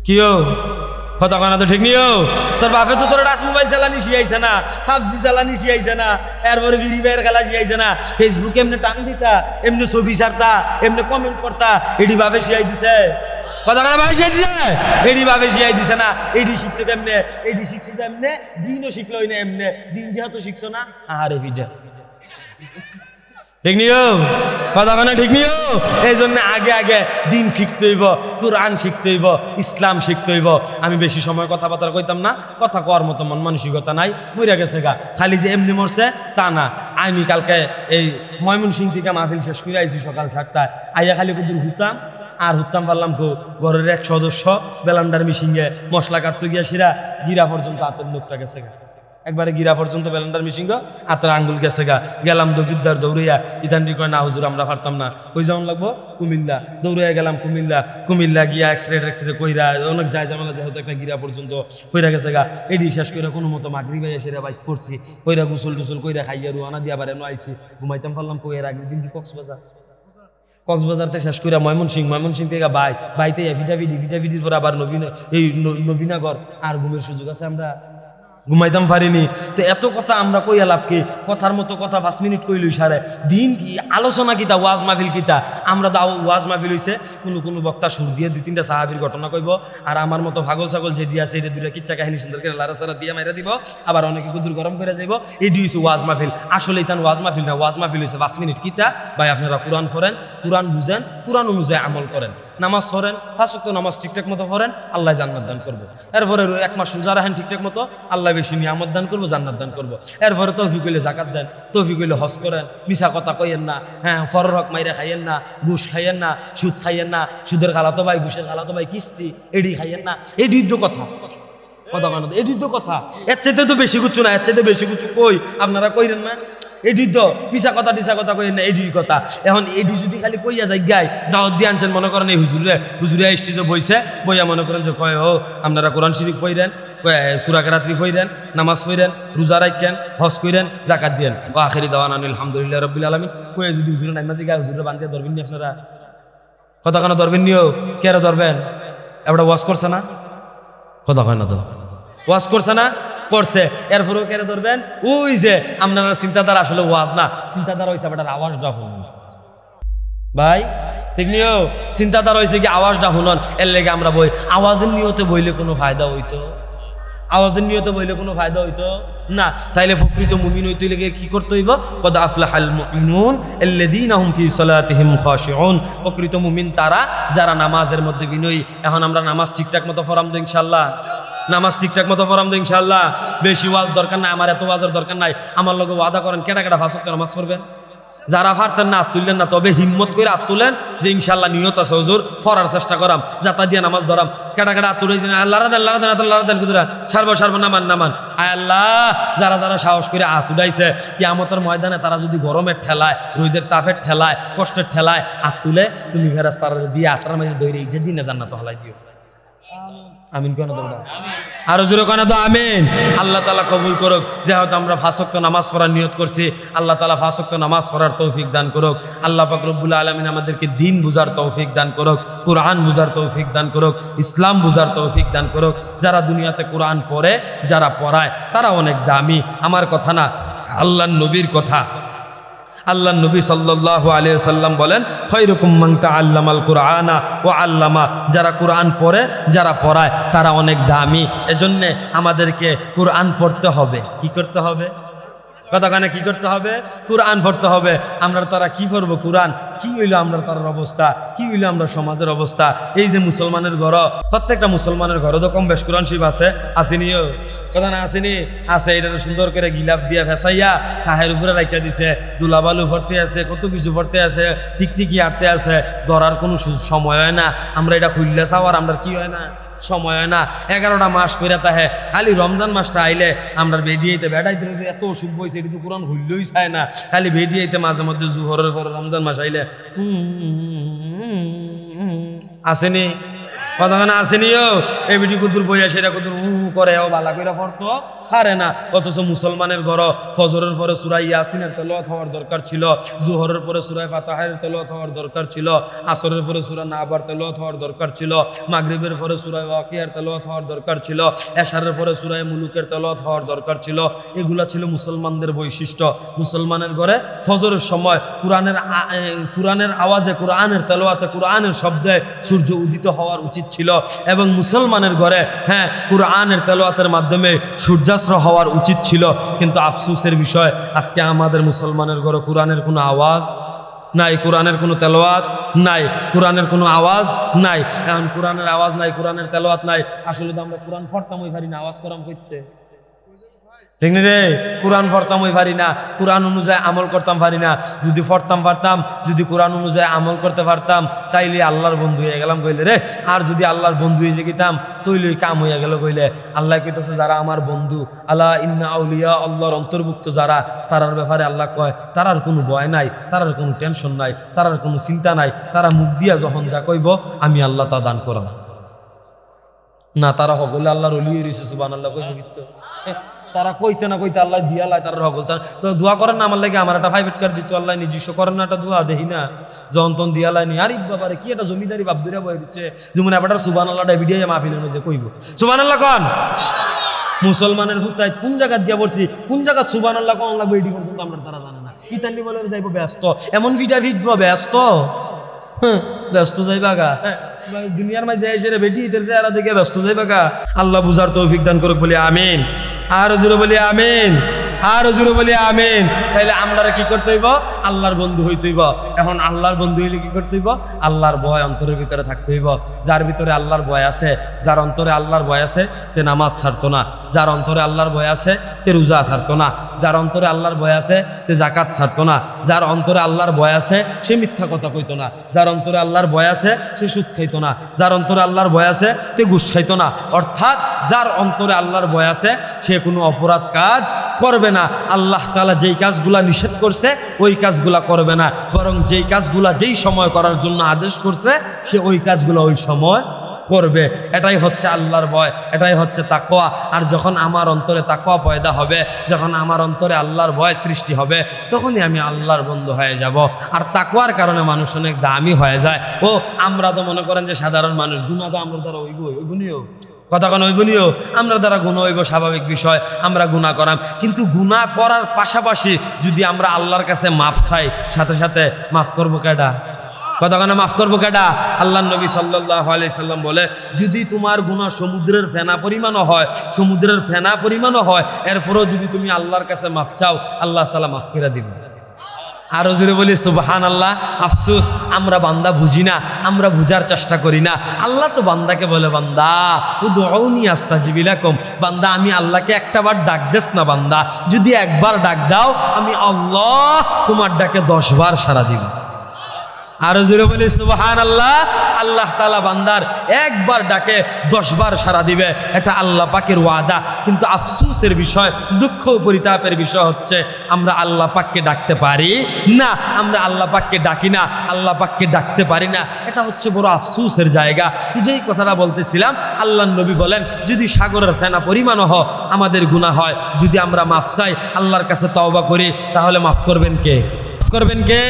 কিও কতক্ষণ তো ঠিক নিও তোর বাপে তো তোর টাচ মোবাইল চালানি শিয়াইছে না, পাবজি চালানি শিয়াইছে না, এরপরে ফ্রি ফায়ার খেলা শিয়াইছে না, ফেসবুক এমনি টান দিতা, এমনি ছবি ছাড়তা, এমনি কমেন্ট করতা, এটি বাপে শিয়াই দিছে। কতক্ষণ ভাবে শিয়াই দিছে, এটি বাপে শিয়াই দিছে না। এটি শিখছে কেমনে, এটি শিখছে কেমনে, দিনও শিখলোই না এমনে, দিন যেহেতু শিখছো না আহারে ভিডিও ঠিক নিও, কতক্ষণে ঠিক নিও। এই জন্য আগে আগে দিন শিখতে হইব, কোরআন শিখতে হইব, ইসলাম শিখতে হইব। আমি বেশি সময় কথাবার্তা কইতাম না, কথা কওয়ার মতো মন মানসিকতা নাই, মইরা গেছে গা। খালি যে এমনি মরছে তা না। আমি কালকে এই ময়মনসিংহ থেকে মাহফিল শেষ করে আইছি সকাল 7টায়, আইয়া খালি কুদুর হুতাম আর হুতাম পারলাম কো ঘরের এক সদস্য বেলান্ডার মিশিংয়ে মশলা কাটতে গিয়া সিরা গিরা পর্যন্ত হাতের লোকটা গেছে গা, একবারে গিরা পর্যন্ত বেলান্ডার মিশিং হাতের আঙ্গুল গেছে গা। গেলাম বিদ্যার দৌড়িয়া, ইতানটি কয় না হুজুর আমরা পারতাম না, ওই যেমন লাগবো কুমিল্লা, দৌড়িয়া গেলাম কুমিল্লা গিয়া এক্সরে কইরা অনেক যায় জামেলা, যেহেতু একটা গিরা পর্যন্ত কইরা গেছে গা। এডি শেষ করে কোনো মতো মাগরি ভাইয়া সেরা বাইক করছি, কইরা গোসল টুসল কইরা খাইয়া রুয়ানা দিয়া বারে আইছি, ঘুমাইতাম পারলাম কইয়ের আগের দিন কক্সবাজারতে শেষ করে ময়মনসিংহ থেকে বাইতে ভিটাভিটির পর আবার নবীনগর, আর ঘুমের সুযোগ আছে আমরা ঘুমাইতাম পারিনি। তো এত কথা আমরা কইয়া লাভ কি, কথার মতো কথা 5 মিনিট কইলই সারে দিন কি আলোচনা কিতা, ওয়াজ মাহফিল কিতা। আমরা দাও ওয়াজ মাহফিল হইছে, কোনো বক্তা সুর দিয়ে 2-3টা সাহাবীর ঘটনা কইব, আর আমার মতো পাগল ছাগল যেটি আছে এটা 2টা কিচ্ছা কাহিনী সুন্দর করে লাড়াচাড়া দিয়ে মাইরা দিব, আবার অনেকে কুদুর গরম করে যাইব। এটি হইছে ওয়াজ মাহফিল। আসলে ইতান ওয়াজ মাহফিল না, ওয়াজ মাহফিল হইছে 5 মিনিট কিতা। ভাই আপনারা কোরআন পড়েন, কোরআন বুঝেন, কোরআন অনুযায়ী আমল করেন, নামাজ পড়েন, 5 ওয়াক্ত নামাজ ঠিকঠাক মতো পড়েন, আল্লাহ জান্নাত দান করবো। এরপরে 1 মাস রোজা রাখেন ঠিকঠাক মতো, আল্লাহ বেশি নিয়ামত দান করবো, জান্নাত দান করবো। এরপরে তৌফিক হইলে জাকাত দেন, তৌফিক হইলে হজ করেন, মিছা কথা কইয়েন না, হ্যাঁ ফরর হক মাইরা খাইয়েন না, ঘুষ খাইয়েন না, সুদ খাইয়েন না, সুদের খালাতো ভাই ঘুষের খালাতো ভাই কিস্তি এডি খাইয়েন না। এডি তো কথা এডি তো কথা, এর চাইতে তো বেশি কিছু না, এর চাইতে বেশি কিছু কই আপনারা কইরেন না। এডি তো মিছা কথা টিসা কথা কইেন না, এডির কথা। এখন এডি যদি খালি কইয়া যায় গাই দাওয়াত দিয়ে আনছেন, মনে করেন এই হুজুরে স্টেজে বইছে, বইয়া মনে করেন যে কয় ও আপনারা কোরআন শরীফ পড়েন, সূরা কেরাত পড়েন, নামাজ পড়েন, রোজা রাখেন, হজ করেন, জাকাত দেন, ও আখিরি দাওয়ানা আলহামদুলিল্লাহ রাব্বিল আলামিন কয়ে যদি হুজুরে নামাজি গায়, হুজুরে বান্ধিয়া ধরবেন নি আপনারা? কথা কেন ধরবেন নিও, কেরা ধরবেন? এবার ওয়াজ করছে না, কথা কয় না তো, ওয়াজ করছে না, করছে, এরপরেও কেন ধরবেন? ওই যে আপনারা চিন্তাধারা আসলে ওয়াজ না, চিন্তাধারা হয়েছে আপনার আওয়াজটা শুনুন ভাই, ঠিক নিও, চিন্তাধারা হয়েছে কি আওয়াজটা শুনুন। এর লেগে আমরা বই আওয়াজের নিয়তে বইলে কোনো ফায়দা হইতো? আওয়াজের নিয়তে বইলে কোনো ফায়দা হইতো না। তাইলে প্রকৃত মুমিন হইতে লেগে কি করতে হইব? কদ আফলাহাল মুমিনুন আল্লাযীনা হুম ফি সালাতিহিম খাশিউন। প্রকৃত মুমিন তারা যারা নামাজের মধ্যে বিনয়ী। এখন আমরা নামাজ ঠিকঠাক মতো পড়াম তো ইনশাআল্লাহ, নামাজ ঠিকঠাক মতো পড়াম তো ইনশাআল্লাহ। বেশি ওয়াজ দরকার নাই, আমার এত ওয়াজের দরকার নাই। আমার লগে ওয়াদা করেন কেটা 5 ওয়াক্ত নামাজ পড়বেন। যারা পারতেন না হাত তুললেন না, তবে হিম্মত করে হাত তুলেন যে ইনশাআল্লাহ নিয়ত আছে হুজুর পড়ার চেষ্টা করাম, যাতা দিয়ে নামাজ ধরাম। কেটা হাত তুলে আল্লাহ সারবো নামান আয় আল্লাহ, যারা সাহস করে হাত উঠাইছে কিয়ামতের ময়দানে তারা যদি গরমের ঠেলায়, রোদের তাপের ঠেলায়, কষ্টের ঠেলায় হাত তুলে, তুমি ফেরেশতারা দিয়ে আটার মাঝে দৌড়ে ইটে দিনে জান্নাত হলাই দিও। আমিন কেন তোমরা আরো জোরে কেন তো আমিন। আল্লাহ তাআলা কবুল করুক। যেহেতু আমরা 5 ওয়াক্ত নামাজ পড়ার নিয়ত করছি, আল্লাহ তাআলা 5 ওয়াক্ত নামাজ পড়ার তৌফিক দান করুক। আল্লাহ পাক রব্বুল আলামিন আমাদেরকে দ্বীন বুঝার তৌফিক দান করুক, কোরআন বুঝার তৌফিক দান করুক, ইসলাম বুঝার তৌফিক দান করুক। যারা দুনিয়াতে কোরআন পড়ে, যারা পড়ায়, তারা অনেক দামি। আমার কথা না, আল্লাহর নবীর কথা। আল্লাহ নবী সাল্লাল্লাহু আলাইহি ওয়াসাল্লাম বলেন, খায়রুকুম মান তাআল্লামাল কুরআনা ওয়া আল্লামা। যারা কোরআন পড়ে, যারা পড়ায়, তারা অনেক দামি। এজন্য আমাদেরকে কোরআন পড়তে হবে। কি করতে হবে? কতখানে কি করতে হবে? কোরআন পড়তে হবে। আমরা তারা কি করবো? কোরআন কি হইলো আমরা তার অবস্থা, কি হইলো আমরা সমাজের অবস্থা। এই যে মুসলমানের ঘর, প্রত্যেকটা মুসলমানের ঘর তো কম বেশ কোরআন শরীফ আছে, আসেনিও? কথা না আসেনি? আছে। এটা সুন্দর করে গিলাপ দিয়া ভেসাইয়া তাহের উপরে রাখিয়া দিছে, দুলাবালু ভরতে আছে, কত কিছু ভরতে আছে, টিকটিকি আটতে আছে। ধরার কোনো সময় হয় না। আমরা এটা খুললে চাওয়ার আমরা কি হয় না, সময় হয় না। 11টা মাস ফেরা তাহে, খালি রমজান মাসটা আইলে আমরা বেডিয়াইতে বেড়াইতে এত অসুখ বইছে, এটা তো কোরআন হইলেই চায় না। খালি বেডিয়াইতে মাঝে মধ্যে জুহরের পরে রমজান মাস আইলে আসেনি? কতখানে আসেনিও এই বিটি কুতুর বইয়া সেরা কুতুর করে ও বালা কইরা পড়তো ছাড়ে না। অথচ মুসলমানের ঘর ফজরের পরে সূরা ইয়াসিনের তেলাওয়াত হওয়ার দরকার ছিল, জোহরের পরে সূরা ফাতিহার তেলাওয়াত হওয়ার দরকার ছিল, আসরের পরে সূরা নাবার তেলাওয়াত হওয়ার দরকার ছিল, মাগরিবের পরে সূরা ওয়াকিয়ার তেলাওয়াত হওয়ার দরকার ছিল, এশারের পরে সূরা মুলুকের তেলাওয়াত হওয়ার দরকার ছিল। এগুলা ছিল মুসলমানদের বৈশিষ্ট্য। মুসলমানের ঘরে ফজরের সময় কোরআনের আওয়াজে, কোরআনের তেলাওয়াতে, কোরআনের শব্দে সূর্য উদিত হওয়ার উচিত ছিল এবং মুসলমানের ঘরে কোরআনের তেলাওয়াতের মাধ্যমে সূর্যাস্ত হওয়ার উচিত ছিল। কিন্তু আফসোসের বিষয় আজকে আমাদের মুসলমানের ঘরে কোরআনের কোনো আওয়াজ নাই, কোরআনের কোনো তেলাওয়াত নাই, কোরআনের কোনো আওয়াজ নাই। এখন কোরআনের আওয়াজ নাই, কোরআনের তেলাওয়াত নাই, আসলে তো আমরা কোরআন পড়তাম ওই পারি না, আওয়াজ করাম করতে ঠিক না রে? কোরআন পড়তাম ওই পারি না, কোরআন অনুযায়ী আমল করতাম পারি না। যদি পড়তাম পারতাম, যদি কোরআন অনুযায়ী আমল করতে পারতাম, তাইলে আল্লাহর বন্ধু হয়ে গেলাম কইলে রে। আর যদি আল্লাহর বন্ধু হয়ে যেতাম তৈলে কাম হইয়া গেল কইলে। আল্লাহ কইতেছে যারা আমার বন্ধু, আল্লাহ ইন্না আউলিয়া আল্লাহর অন্তর্ভুক্ত যারা, তারার ব্যাপারে আল্লাহ কয় তারার কোনো ভয় নাই, তারার কোনো টেনশন নাই, তারার কোনো চিন্তা নাই। তারা মুখ দিয়া যখন যা কইব আমি আল্লাহ তা দান করব না। তারা সকলে আল্লাহর ওলি হয়ে রয়েছে, সুবহানাল্লাহ কইব কিন্তু তারা কইতে না কইতে আল্লাহ দিয়া লাই তারা সকল। তো দোয়া করেন না আমার লাগে, আমার একটা প্রাইভেট কার দিত আল্লাহ নিজস্ব করেন না, একটা দোয়া দেখি না যখন তখন দিয়া লাইনি। আরে বাবারে কি একটা জমিদারি বাবদুরা বই দিচ্ছে, যেমন এবার সুবহানাল্লাহ ভিডিও মাহফিলের মধ্যে কইব সুবহানাল্লাহ কন। মুসলমানের হুতায় কোন জায়গা দিয়া পড়ছি, কোন জায়গা সুবহানাল্লাহ কোন লাগবে এটি পর্যন্ত আমরা তারা জানে না। ইতালি বলে যাইব ব্যস্ত, এমন ভিডিও ব্যস্ত ব্যস্ত যাইবা গা দুনিয়ার মাঝে এসে বেটি ইদের চেহারা দেখে ব্যস্ত যাইবা গা। আল্লাহ বুঝার তৌফিক দান করুক বলি আমিন। আর জুড়ে বলি আমিন, আর জুড়ে বলি আমিন। তাইলে আমরা কি করতে হইব? আল্লাহর বন্ধু হইতে হইব। এখন আল্লাহর বন্ধু হইলে কি করতে হইব? আল্লাহর ভয় অন্তরের ভিতরে থাকতে হইব। যার ভিতরে আল্লাহর ভয় আছে, যার অন্তরে আল্লাহর ভয় আছে, সে নামাজ ছাড়তো না। যার অন্তরে আল্লাহর ভয় আছে সে রোজা ছাড়তো না। যার অন্তরে আল্লাহর ভয় আছে সে যাকাত ছাড়তো না। যার অন্তরে আল্লাহর ভয় আছে সে মিথ্যা কথা কইতো না। যার অন্তরে আল্লাহর ভয় আছে সে সুদ খাইতো না। যার অন্তরে আল্লাহর ভয় আছে সে ঘুষ খাইতো না। অর্থাৎ যার অন্তরে আল্লাহর ভয় আছে সে কোনো অপরাধ কাজ করবে না। আল্লাহ তাআলা যেই কাজগুলা নিষেধ করছে ওই কাজগুলা করবে না, বরং যেই কাজগুলা যেই সময় করার জন্য আদেশ করছে সে ওই কাজগুলো ওই সময় করবে। এটাই হচ্ছে আল্লাহর ভয়, এটাই হচ্ছে তাকওয়া। আর যখন আমার অন্তরে তাকওয়া পয়দা হবে, যখন আমার অন্তরে আল্লাহর ভয় সৃষ্টি হবে, তখনই আমি আল্লাহর বন্ধু হয়ে যাব। আর তাকওয়ার কারণে মানুষ অনেক দামি হয়ে যায়। ও আমরা তো মনে করেন যে সাধারণ মানুষ, গুনাহ তো আমরা দ্বারা ওইগুনিও কথা কোন ওইগুনিও আমরা দ্বারা গুনাহ হইব, স্বাভাবিক বিষয়, আমরা গুনাহ করাম। কিন্তু গুনাহ করার পাশাপাশি যদি আমরা আল্লাহর কাছে মাফ চাই, সাথে সাথে মাফ করবো কেডা? কতক্ষণে মাফ করবো কেডা? আল্লাহ নবী সাল্লাল্লাহু আলাইহি সাল্লাম বলে, যদি তোমার গুনাহ সমুদ্রের ফেনা পরিমাণও হয়, সমুদ্রের ফেনা পরিমাণও হয়, এরপরও যদি তুমি আল্লাহর কাছে মাফ চাও, আল্লাহ তাআলা মাফ করে দিবেন। আরো জোরে বলি সুবহানাল্লাহ। আফসোস আমরা বান্দা বুঝি না, আমরা বুঝার চেষ্টা করি না। আল্লাহ তো বান্দাকে বলে, বান্দা উদউনি আস্তাজিব লাকুম, বান্দা আমি আল্লাহকে একটাবার ডাক দেস না, বান্দা যদি একবার ডাক দাও আমি আল্লাহ তোমার ডাকে 10 বার সাড়া দিব। আরো জোরে বলি সুবহানাল্লাহ। আল্লাহ তাআলা বান্দার একবার ডাকে 10 বার সাড়া দিবে, এটা আল্লাহ পাকের ওয়াদা। কিন্তু আফসোসের বিষয়, দুঃখ পরিতাপের বিষয় হচ্ছে আমরা আল্লাহ পাককে ডাকতে পারি না, আমরা আল্লাহ পাককে ডাকি না, আল্লাহ পাককে ডাকতে পারি না। এটা হচ্ছে বড় আফসোসের জায়গা। তো যেই কথাটা বলতেছিলাম, আল্লাহর নবী বলেন, যদি সাগরের ফেনা পরিমাণও হয় আমাদের গুনাহ হয়, যদি আমরা মাফ চাই, আল্লাহর কাছে তওবা করি, তাহলে মাফ করবেন কে? করবেন কে?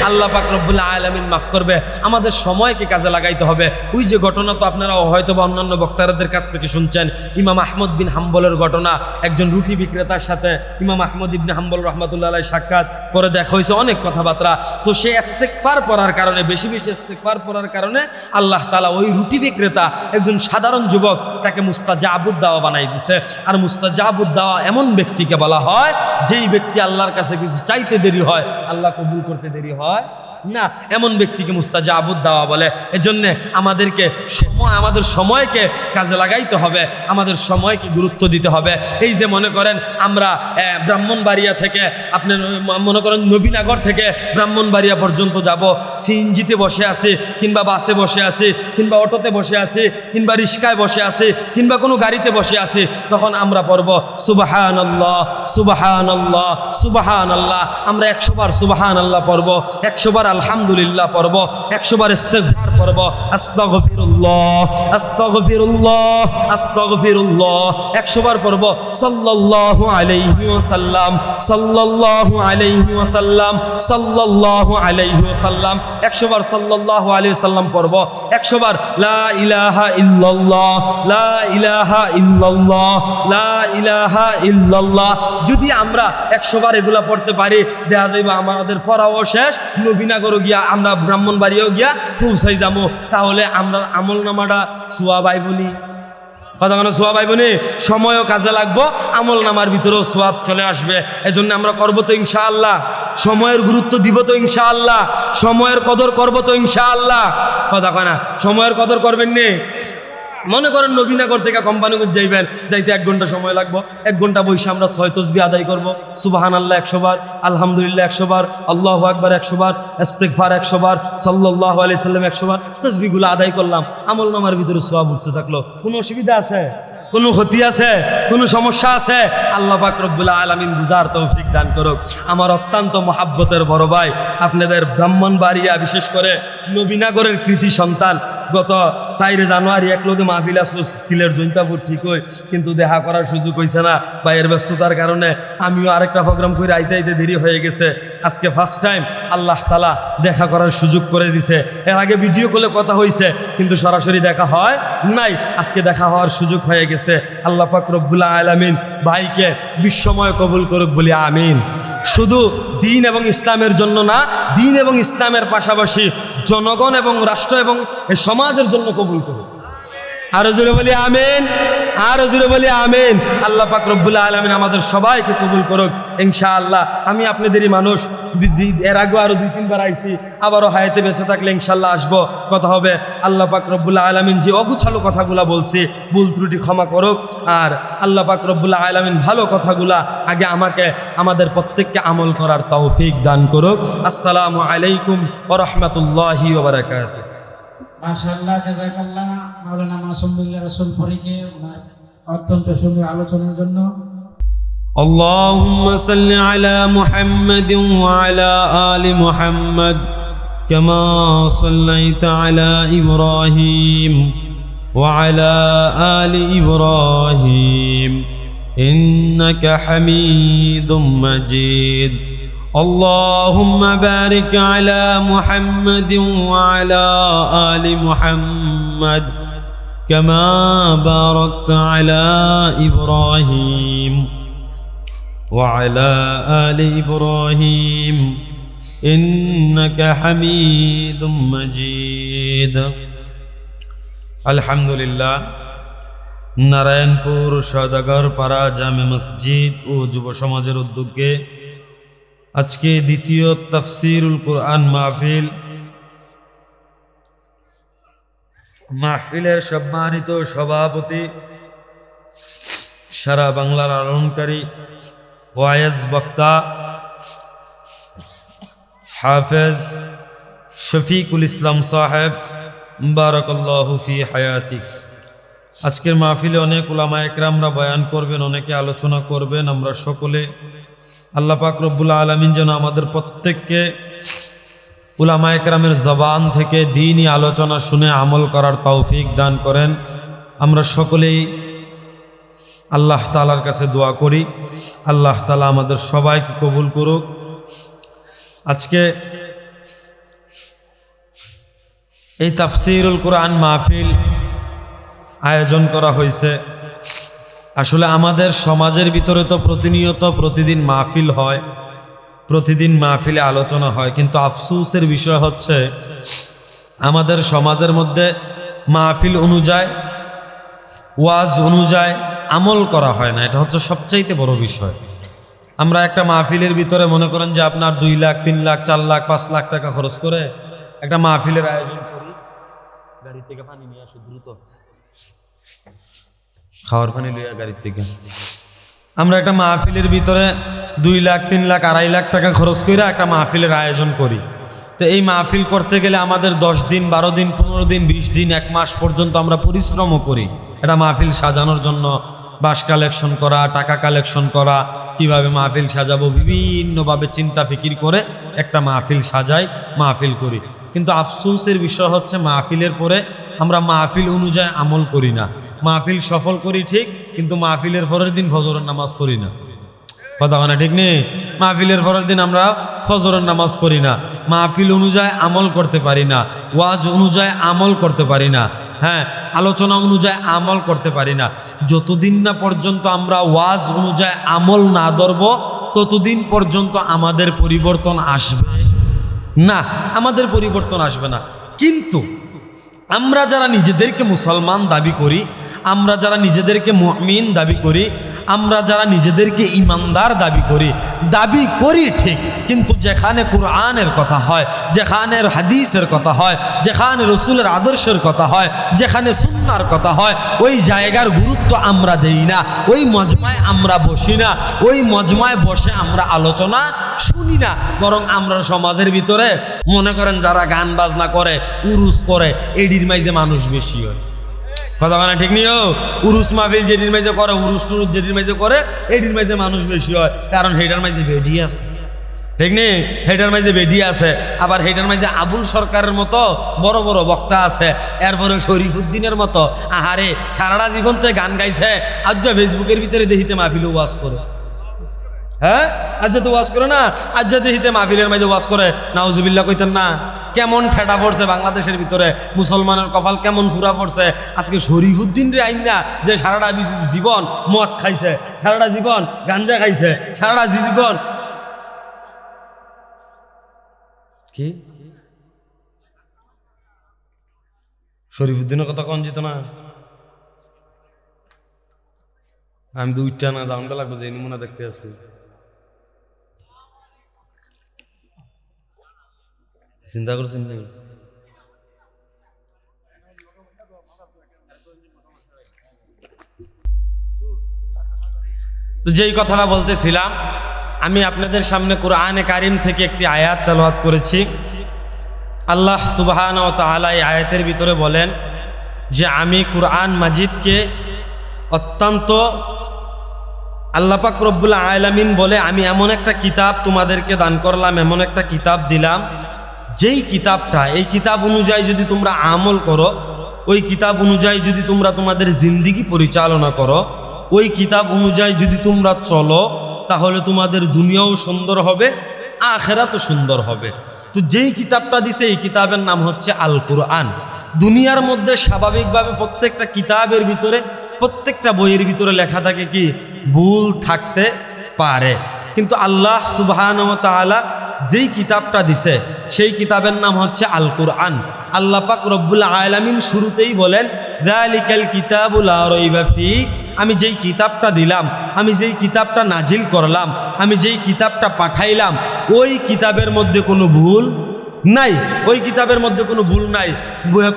আল্লাহ পাক রব্বুল আলামিন মাফ করবে। আমাদের সময়কে কাজে লাগাইতে হবে। ওই যে ঘটনা তো আপনারা হয়তো বা অন্যান্য বক্তাদের কাছ থেকে শুনছেন, ইমাম আহমদ বিন হাম্বলের ঘটনা। একজন রুটি বিক্রেতার সাথে ইমাম আহমদ ইবনে হাম্বল রাহমাতুল্লাহ আলাইহি সাক্ষাৎ করে দেখা হয়েছে, অনেক কথাবার্তা। তো সে ইস্তেগফার পড়ার কারণে, বেশি বেশি ইস্তেগফার পড়ার কারণে আল্লাহ তাআলা ওই রুটি বিক্রেতা, একজন সাধারণ যুবক, তাকে মুস্তাজাবুদ দাওয়া বানাই দিছে। আর মুস্তাজাবুদ দাওয়া এমন ব্যক্তিকে বলা হয় যেই ব্যক্তি আল্লাহর কাছে কিছু চাইতে দেরি হয়, আল্লাহ কবুল করতে দেরি হয় না, এমন ব্যক্তিকে মুস্তাজাবুদ দাওয়া বলে। এজন্য আমাদেরকে আমাদের সময়কে কাজে লাগাইতে হবে, আমাদের সময়কে গুরুত্ব দিতে হবে। এই যে মনে করেন আমরা ব্রাহ্মণবাড়িয়া থেকে, আপনার মনে করেন নবীনগর থেকে ব্রাহ্মণবাড়িয়া পর্যন্ত যাব, সিএনজিতে বসে আছি, কিংবা বাসে বসে আছি, কিংবা অটোতে বসে আছি, কিংবা রিক্সায় বসে আছি, কিংবা কোনো গাড়িতে বসে আছি, তখন আমরা পড়ব সুবহানাল্লাহ সুবহানাল্লাহ সুবহানাল্লাহ। আমরা 100 বার সুবহানাল্লাহ পড়ব, 100 বার আলহামদুলিল্লাহ পড়ব, 100 বার ইস্তিগফার পড়ব, আস্তাগফিরুল্লাহ আস্তাগফিরুল্লাহ আস্তাগফিরুল্লাহ, 100 বার পড়ব সাল্লাল্লাহু আলাইহি ওয়াসাল্লাম সাল্লাল্লাহু আলাইহি ওয়াসাল্লাম সাল্লাল্লাহু আলাইহি ওয়াসাল্লাম, 100 বার সাল্লাল্লাহু আলাইহি ওয়াসাল্লাম পড়ব, 100 বার লা ইলাহা ইল্লাল্লাহ লা ইলাহা ইল্লাল্লাহ লা ইলাহা ইল্লাল্লাহ। যদি আমরা 100 বার এগুলা পড়তে পারি, দেখা যাইবা আমাদের পড়াও শেষ, নবীনগর গিয়া আমরা ব্রাহ্মণবাড়িয়াও গিয়া পৌঁছাই যাবো। তাহলে আমরা আমল নামাটা সোয়াব আইবনি, কথা কোনো সোয়াব আইবনি, সময়ও কাজে লাগবো, আমল নামার ভিতরেও সোয়াব চলে আসবে। এজন্য আমরা করবো তো ইনশাআল্লাহ, সময়ের গুরুত্ব দিব তো ইনশাআল্লাহ, সময়ের কদর করবো তো ইনশাআল্লাহ, কথা কয় না, সময়ের কদর করবেন নি। মনে করেন নবীনগর থেকে কোম্পানিগঞ্জ যাইবেন, যাইতে 1 ঘন্টা সময় লাগবো, 1 ঘন্টা বসে আমরা 6 তাসবিহ আদায় করব, সুবহানাল্লাহ 100 বার, আলহামদুলিল্লাহ 100 বার, আল্লাহু আকবার 100 বার, ইস্তিগফার 100 বার, সাল্লাল্লাহু আলাইহি সাল্লাম 100 বার, তাসবিহগুলো আদায় করলাম, আমল নামার ভিতরে সওয়াব উঠতে থাকলো। কোনো অসুবিধা আছে? কোনো ক্ষতি আছে? কোনো সমস্যা আছে? আল্লাহ পাক রব্বুল আলামিন বুঝার তৌফিক দান করুক। আমার অত্যন্ত মহাব্বতের বড় ভাই, আপনাদের ব্রাহ্মণবাড়িয়া বিশেষ করে নবীনগরের কৃতি সন্তান, গত 4 জানুয়ারি একলগে মাহফিল আসলো সিলেট জৈন্তাপুর, ঠিক হই, কিন্তু দেখা করার সুযোগ হয়েছে না ভাইয়ের ব্যস্ততার কারণে। আমিও আরেকটা প্রোগ্রাম করে আইতে আইতে দেরি হয়ে গেছে। আজকে ফার্স্ট টাইম আল্লাহ তাআলা দেখা করার সুযোগ করে দিছে। এর আগে ভিডিও কলে কথা হয়েছে, কিন্তু সরাসরি দেখা হয় নাই। আজকে দেখা হওয়ার সুযোগ হয়ে গেছে। আল্লাহ পাক রব্বুল আলামিন ভাইকে বিশ্বময় কবুল করুক বলি আমিন। শুধু দ্বীন এবং ইসলামের জন্য না, দ্বীন এবং ইসলামের পাশাপাশি জনগণ এবং রাষ্ট্র এবং সমাজের জন্য কবুল করুক। আরো জোরে বলি আমিন, আরো জোরে বলি আমিন। আল্লাহ পাক রব্বুল আলামিন আমাদের সবাইকে কবুল করুক ইনশাআল্লাহ। আমি আপনাদেরই মানুষ, এর আগে আরো 2-3 বার আইছি, আবারও হায়াতে বেঁচে থাকলে ইনশাআল্লাহ আসবো, কথা হবে। আল্লাহ পাক রব্বুল আলামিন যে অগুছালো কথাগুলা বলছি, ভুল ত্রুটি ক্ষমা করুক। আর আল্লাহ পাক রব্বুল আলামিন ভালো কথাগুলা আগে আমাকে, আমাদের প্রত্যেককে আমল করার তৌফিক দান করুক। আসসালামু আলাইকুম ওয়া রাহমাতুল্লাহি ওয়া বারাকাতুহু। মাশাআল্লাহ, জাযাকাল্লাহ মাওলানা মাসুম বিল্লাহ রাসূল পরীকে অত্যন্ত সুন্দর আলোচনার জন্য। اللهم صل على محمد وعلى آل محمد كما صليت على إبراهيم وعلى آل إبراهيم إنك حميد مجيد. اللهم بارك على محمد وعلى آل محمد كما باركت على إبراهيم وعلى آل إبراهيم إنك حميد مجيد. الحمد لله. নারায়ণপুর সওদাগর পাড়া জামে মসজিদ ও যুব সমাজের উদ্যোগে আজকে দ্বিতীয় তাফসীরুল কুরআন মাহফিলের সম্মানিত সভাপতি, সারা বাংলার আলোড়নকারী ওয়াইজ বক্তা হাফেজ শফিকুল ইসলাম সাহেব, বারাকাল্লাহু ফি হায়াতিক। আজকের মাহফিলে অনেক উলামা একরামরা বয়ান করবেন, অনেকে আলোচনা করবেন। আমরা সকলে আল্লাহ পাক রব্বুল আলামিন যেন আমাদের প্রত্যেককে উলামা একরামের জবান থেকে দ্বীনি আলোচনা শুনে আমল করার তৌফিক দান করেন। আমরা সকলেই আল্লাহ তাআলার কাছে দোয়া করি, আল্লাহ তাআলা আমাদের সবাইকে কবুল করুক। আজকে এই তাফসীরুল কুরআন মাহফিল আয়োজন করা হয়েছে। আসলে আমাদের সমাজের ভিতরে তো প্রতিনিয়ত প্রতিদিন মাহফিল হয়, প্রতিদিন মাহফিলে আলোচনা হয়, কিন্তু আফসোসের বিষয় হচ্ছে আমাদের সমাজের মধ্যে মাহফিল অনুযায়ী, ওয়াজ অনুযায়ী আমল করা হয় না। এটা হচ্ছে সবচাইতে বড় বিষয়। আমরা একটা মাহফিলের ভিতরে মনে করেন যে আপনার 2 লাখ 3 লাখ 4 লাখ 5 লাখ টাকা খরচ করে একটা মাহফিলের আয়োজন করি। গাড়ি থেকে পানি নিয়ে আসো দ্রুত, খাওয়ার পানি লইয়া গাড়ির থেকে। আমরা একটা মাহফিলের ভিতরে 2 লাখ 3 লাখ 2.5 লাখ টাকা খরচ করে একটা মাহফিলের আয়োজন করি। তো এই মাহফিল করতে গেলে আমাদের 10 দিন 12 দিন 15 দিন 20 দিন 1 মাস পর্যন্ত আমরা পরিশ্রমও করি এটা মাহফিল সাজানোর জন্য, বাস কালেকশন করা, টাকা কালেকশন করা, কিভাবে মাহফিল সাজাবো, বিভিন্নভাবে চিন্তা ফিকির করে একটা মাহফিল সাজাই, মাহফিল করি। কিন্তু আফসোসের বিষয় হচ্ছে মাহফিলের পরে আমরা মাহফিল অনুযায়ী আমল করি না। মাহফিল সফল করি ঠিক, কিন্তু মাহফিলের পরের দিন ফজরের নামাজ পড়ি না। কথা মানে ঠিক নেই? মাহফিলের পরের দিন আমরা ফজরের নামাজ পড়ি না, মাহফিল অনুযায়ী আমল করতে পারি না, ওয়াজ অনুযায়ী আমল করতে পারি না, হ্যাঁ, আলোচনা অনুযায়ী আমল করতে পারি না। যতদিন না পর্যন্ত আমরা ওয়াজ অনুযায়ী আমল না ধরব, ততদিন পর্যন্ত আমাদের পরিবর্তন আসবে না, আমাদের পরিবর্তন আসবে না। কিন্তু আমরা যারা নিজেদেরকে মুসলমান দাবি করি, আমরা যারা নিজেদেরকে মুমিন দাবি করি, আমরা যারা নিজেদেরকে ইমানদার দাবি করি ঠিক, কিন্তু যেখানে কুরআনের কথা হয়, যেখানে হাদিসের কথা হয়, যেখানে রসুলের আদর্শের কথা হয়, যেখানে সুন্নাহর কথা হয়, ওই জায়গার গুরুত্ব আমরা দেই না, ওই মজমায় আমরা বসি না, ওই মজমায় বসে আমরা আলোচনা শুনি না। বরং আমরা সমাজের ভিতরে মনে করেন যারা গান বাজনা করে, উরুস করে, এডির মাইজে মানুষ বেশি হয়। কথা বলা ঠিক নিও? উরুস মাহফিল যেটির মাঝে করে, উরুস টুরুস যেটির মাঝে করে, এটির মাঝে মানুষ বেশি হয়, কারণ হেটার মাঝে বেডি আছে, ঠিক নেই? হেটার মাঝে বেডি আছে, আবার হেটার মাঝে আবুল সরকারের মতো বড় বড় বক্তা আছে, এরপরে শরীফুদ্দিনের মতো আহারে সারাটা জীবন থেকে গান গাইছে, আজ ফেসবুকের ভিতরে দেখিতে মাহফিল ওয়াজ করে। হ্যাঁ, আজ তো ওয়াজ করে না, আজ দেখিতে মাহফিলের মাঝে ওয়াজ করে, নাউজুবিল্লাহ কইতেন না? কেমন ঠেটা পড়ছে বাংলাদেশের ভিতরে, মুসলমানের কপাল কেমন ফুরা পড়ছে। আজকে শরীফুদ্দিন রে আইন না, যে সারাটা জীবন মদ খাইছে, সারাটা জীবন গাঞ্জা খাইছে, সারাটা জীবন কি শরীফুদ্দিনের কথা কন যেত না? আমি তো উঠটা না দামটা লাগবে, যে নমুনা দেখতে আসছি। চিন্তা করছেন না? তো যেই কথাটা বলতেছিলাম, আমি আপনাদের সামনে কুরআনে কারিম থেকে একটি আয়াত তেলাওয়াত করেছি। আল্লাহ সুবহানাহু ওয়া তাআলা এই আয়াতের ভিতরে বলেন যে আমি কুরআন মাজিদকে অত্যন্ত, আল্লাহ পাক রব্বুল আলামিন বলে, আমি এমন একটা কিতাব তোমাদেরকে দান করলাম, এমন একটা কিতাব দিলাম, যেই কিতাবটা, এই কিতাব অনুযায়ী যদি তোমরা আমল করো, ওই কিতাব অনুযায়ী যদি তোমরা তোমাদের জিন্দিগি পরিচালনা করো, ওই কিতাব অনুযায়ী যদি তোমরা চলো, তাহলে তোমাদের দুনিয়াও সুন্দর হবে, আখিরাতও সুন্দর হবে। তো যেই কিতাবটা দিছে, এই কিতাবের নাম হচ্ছে আল কুরআন। দুনিয়ার মধ্যে স্বাভাবিকভাবে প্রত্যেকটা কিতাবের ভিতরে, প্রত্যেকটা বইয়ের ভিতরে লেখা থাকে কি, ভুল থাকতে পারে, কিন্তু আল্লাহ সুবহানাহু ওয়া তাআলা যেই কিতাবটা দিছে, সেই কিতাবের নাম হচ্ছে আল কুরআন। আল্লাহ পাক রব্বুল আলামিন শুরুতেই বলেন, যালিকাল কিতাবু লা রাইবা ফীহ, আমি যেই কিতাবটা দিলাম, আমি যেই কিতাবটা নাজিল করলাম, আমি যেই কিতাবটা পাঠাইলাম, ওই কিতাবের মধ্যে কোনো ভুল নাই, ওই কিতাবের মধ্যে কোনো ভুল নাই,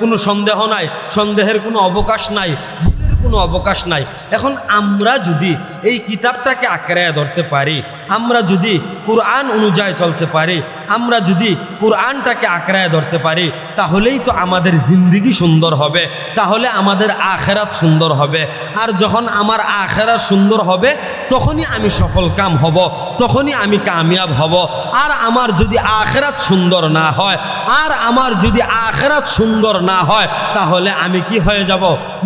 কোনো সন্দেহ নাই, সন্দেহের কোনো অবকাশ নাই, ভুলের কোনো অবকাশ নাই। এখন আমরা যদি এই কিতাবটাকে আঁকড়ে ধরতে পারি, আমরা যদি কুরআন অনুযায়ী চলতে পারি, আমরা যদি কুরআনটাকে আঁকড়ে ধরতে পারি, তাহলেই তো আমাদের জিন্দিগি সুন্দর হবে, তাহলে আমাদের আখিরাত সুন্দর হবে। আর যখন আমার আখিরাত সুন্দর হবে, তখনই আমি সফল কাম হব, তখনই আমি কামিয়াব হব। আর আমার যদি আখিরাত সুন্দর না হয়, আর আমার যদি আখিরাত সুন্দর না হয়, তাহলে আমি কি হয়ে যাব?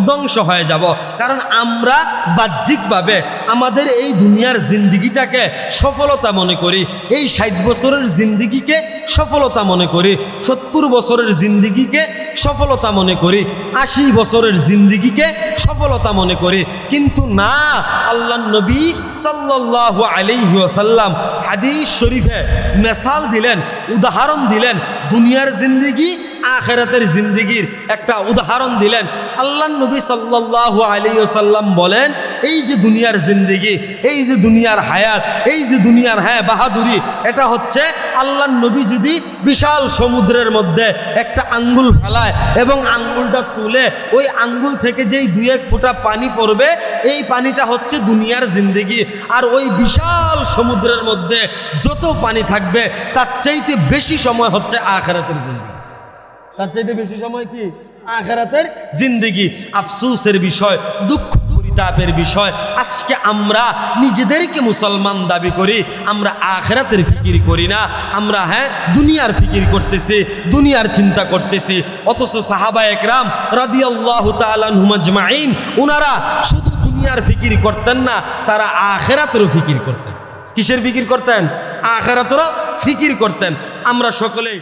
ধ্বংস হয়ে যাব। কারণ আমরা বাহ্যিকভাবে আমাদের এই দুনিয়ার জিন্দিগিটাকে সফলতা মনে করি, এই 60 বছরের জিন্দিগিকে সফলতা মনে করি, 70 বছরের জিন্দিগিকে সফলতা মনে করি, 80 বছরের জিন্দিগিকে সফলতা মনে করি। কিন্তু না, আল্লাহর নবী সাল্লাল্লাহু আলাইহি ওয়াসাল্লাম হাদিস শরীফে মিসাল দিলেন, উদাহরণ দিলেন, দুনিয়ার জিন্দিগি আখিরাতের জিন্দিগির একটা উদাহরণ দিলেন। আল্লাহর নবী সাল্লাল্লাহু আলাইহি ওয়াসাল্লাম বলেন, এই যে দুনিয়ার জিন্দিগি, এই যে দুনিয়ার হায়াত, এই যে দুনিয়ার বাহাদুরি, এটা হচ্ছে আল্লাহর নবী যদি বিশাল সমুদ্রের মধ্যে একটা আঙ্গুল ফেলায় এবং আঙ্গুলটা তুলে ওই আঙ্গুল থেকে যেই 2-1 ফোঁটা পানি পড়বে, এই পানিটা হচ্ছে দুনিয়ার জিন্দিগি। আর ওই বিশাল সমুদ্রের মধ্যে যত পানি থাকবে, তার চাইতে বেশি সময় হচ্ছে আখিরাতের জিন্দিগি, তার চাইতে বেশি সময় কি? আখিরাতের জিন্দিগি। আফসোসের বিষয়, দুঃখ পরিতাপের বিষয়, আজকে আমরা নিজেদেরকে মুসলমান দাবি করি, আমরা আখিরাতের ফিকির করি না, আমরা দুনিয়ার ফিকির করতেছি, দুনিয়ার চিন্তা করতেছি। অথচ সাহাবায়ে কেরাম রাদিয়াল্লাহু তাআলা আনহুম আজমাইন ওনারা শুধু দুনিয়ার ফিকির করতেন না, তারা আখিরাতেরও ফিকির করতেন। কিসের ফিকির করতেন? আখিরাতেরও ফিকির করতেন। আমরা সকলেই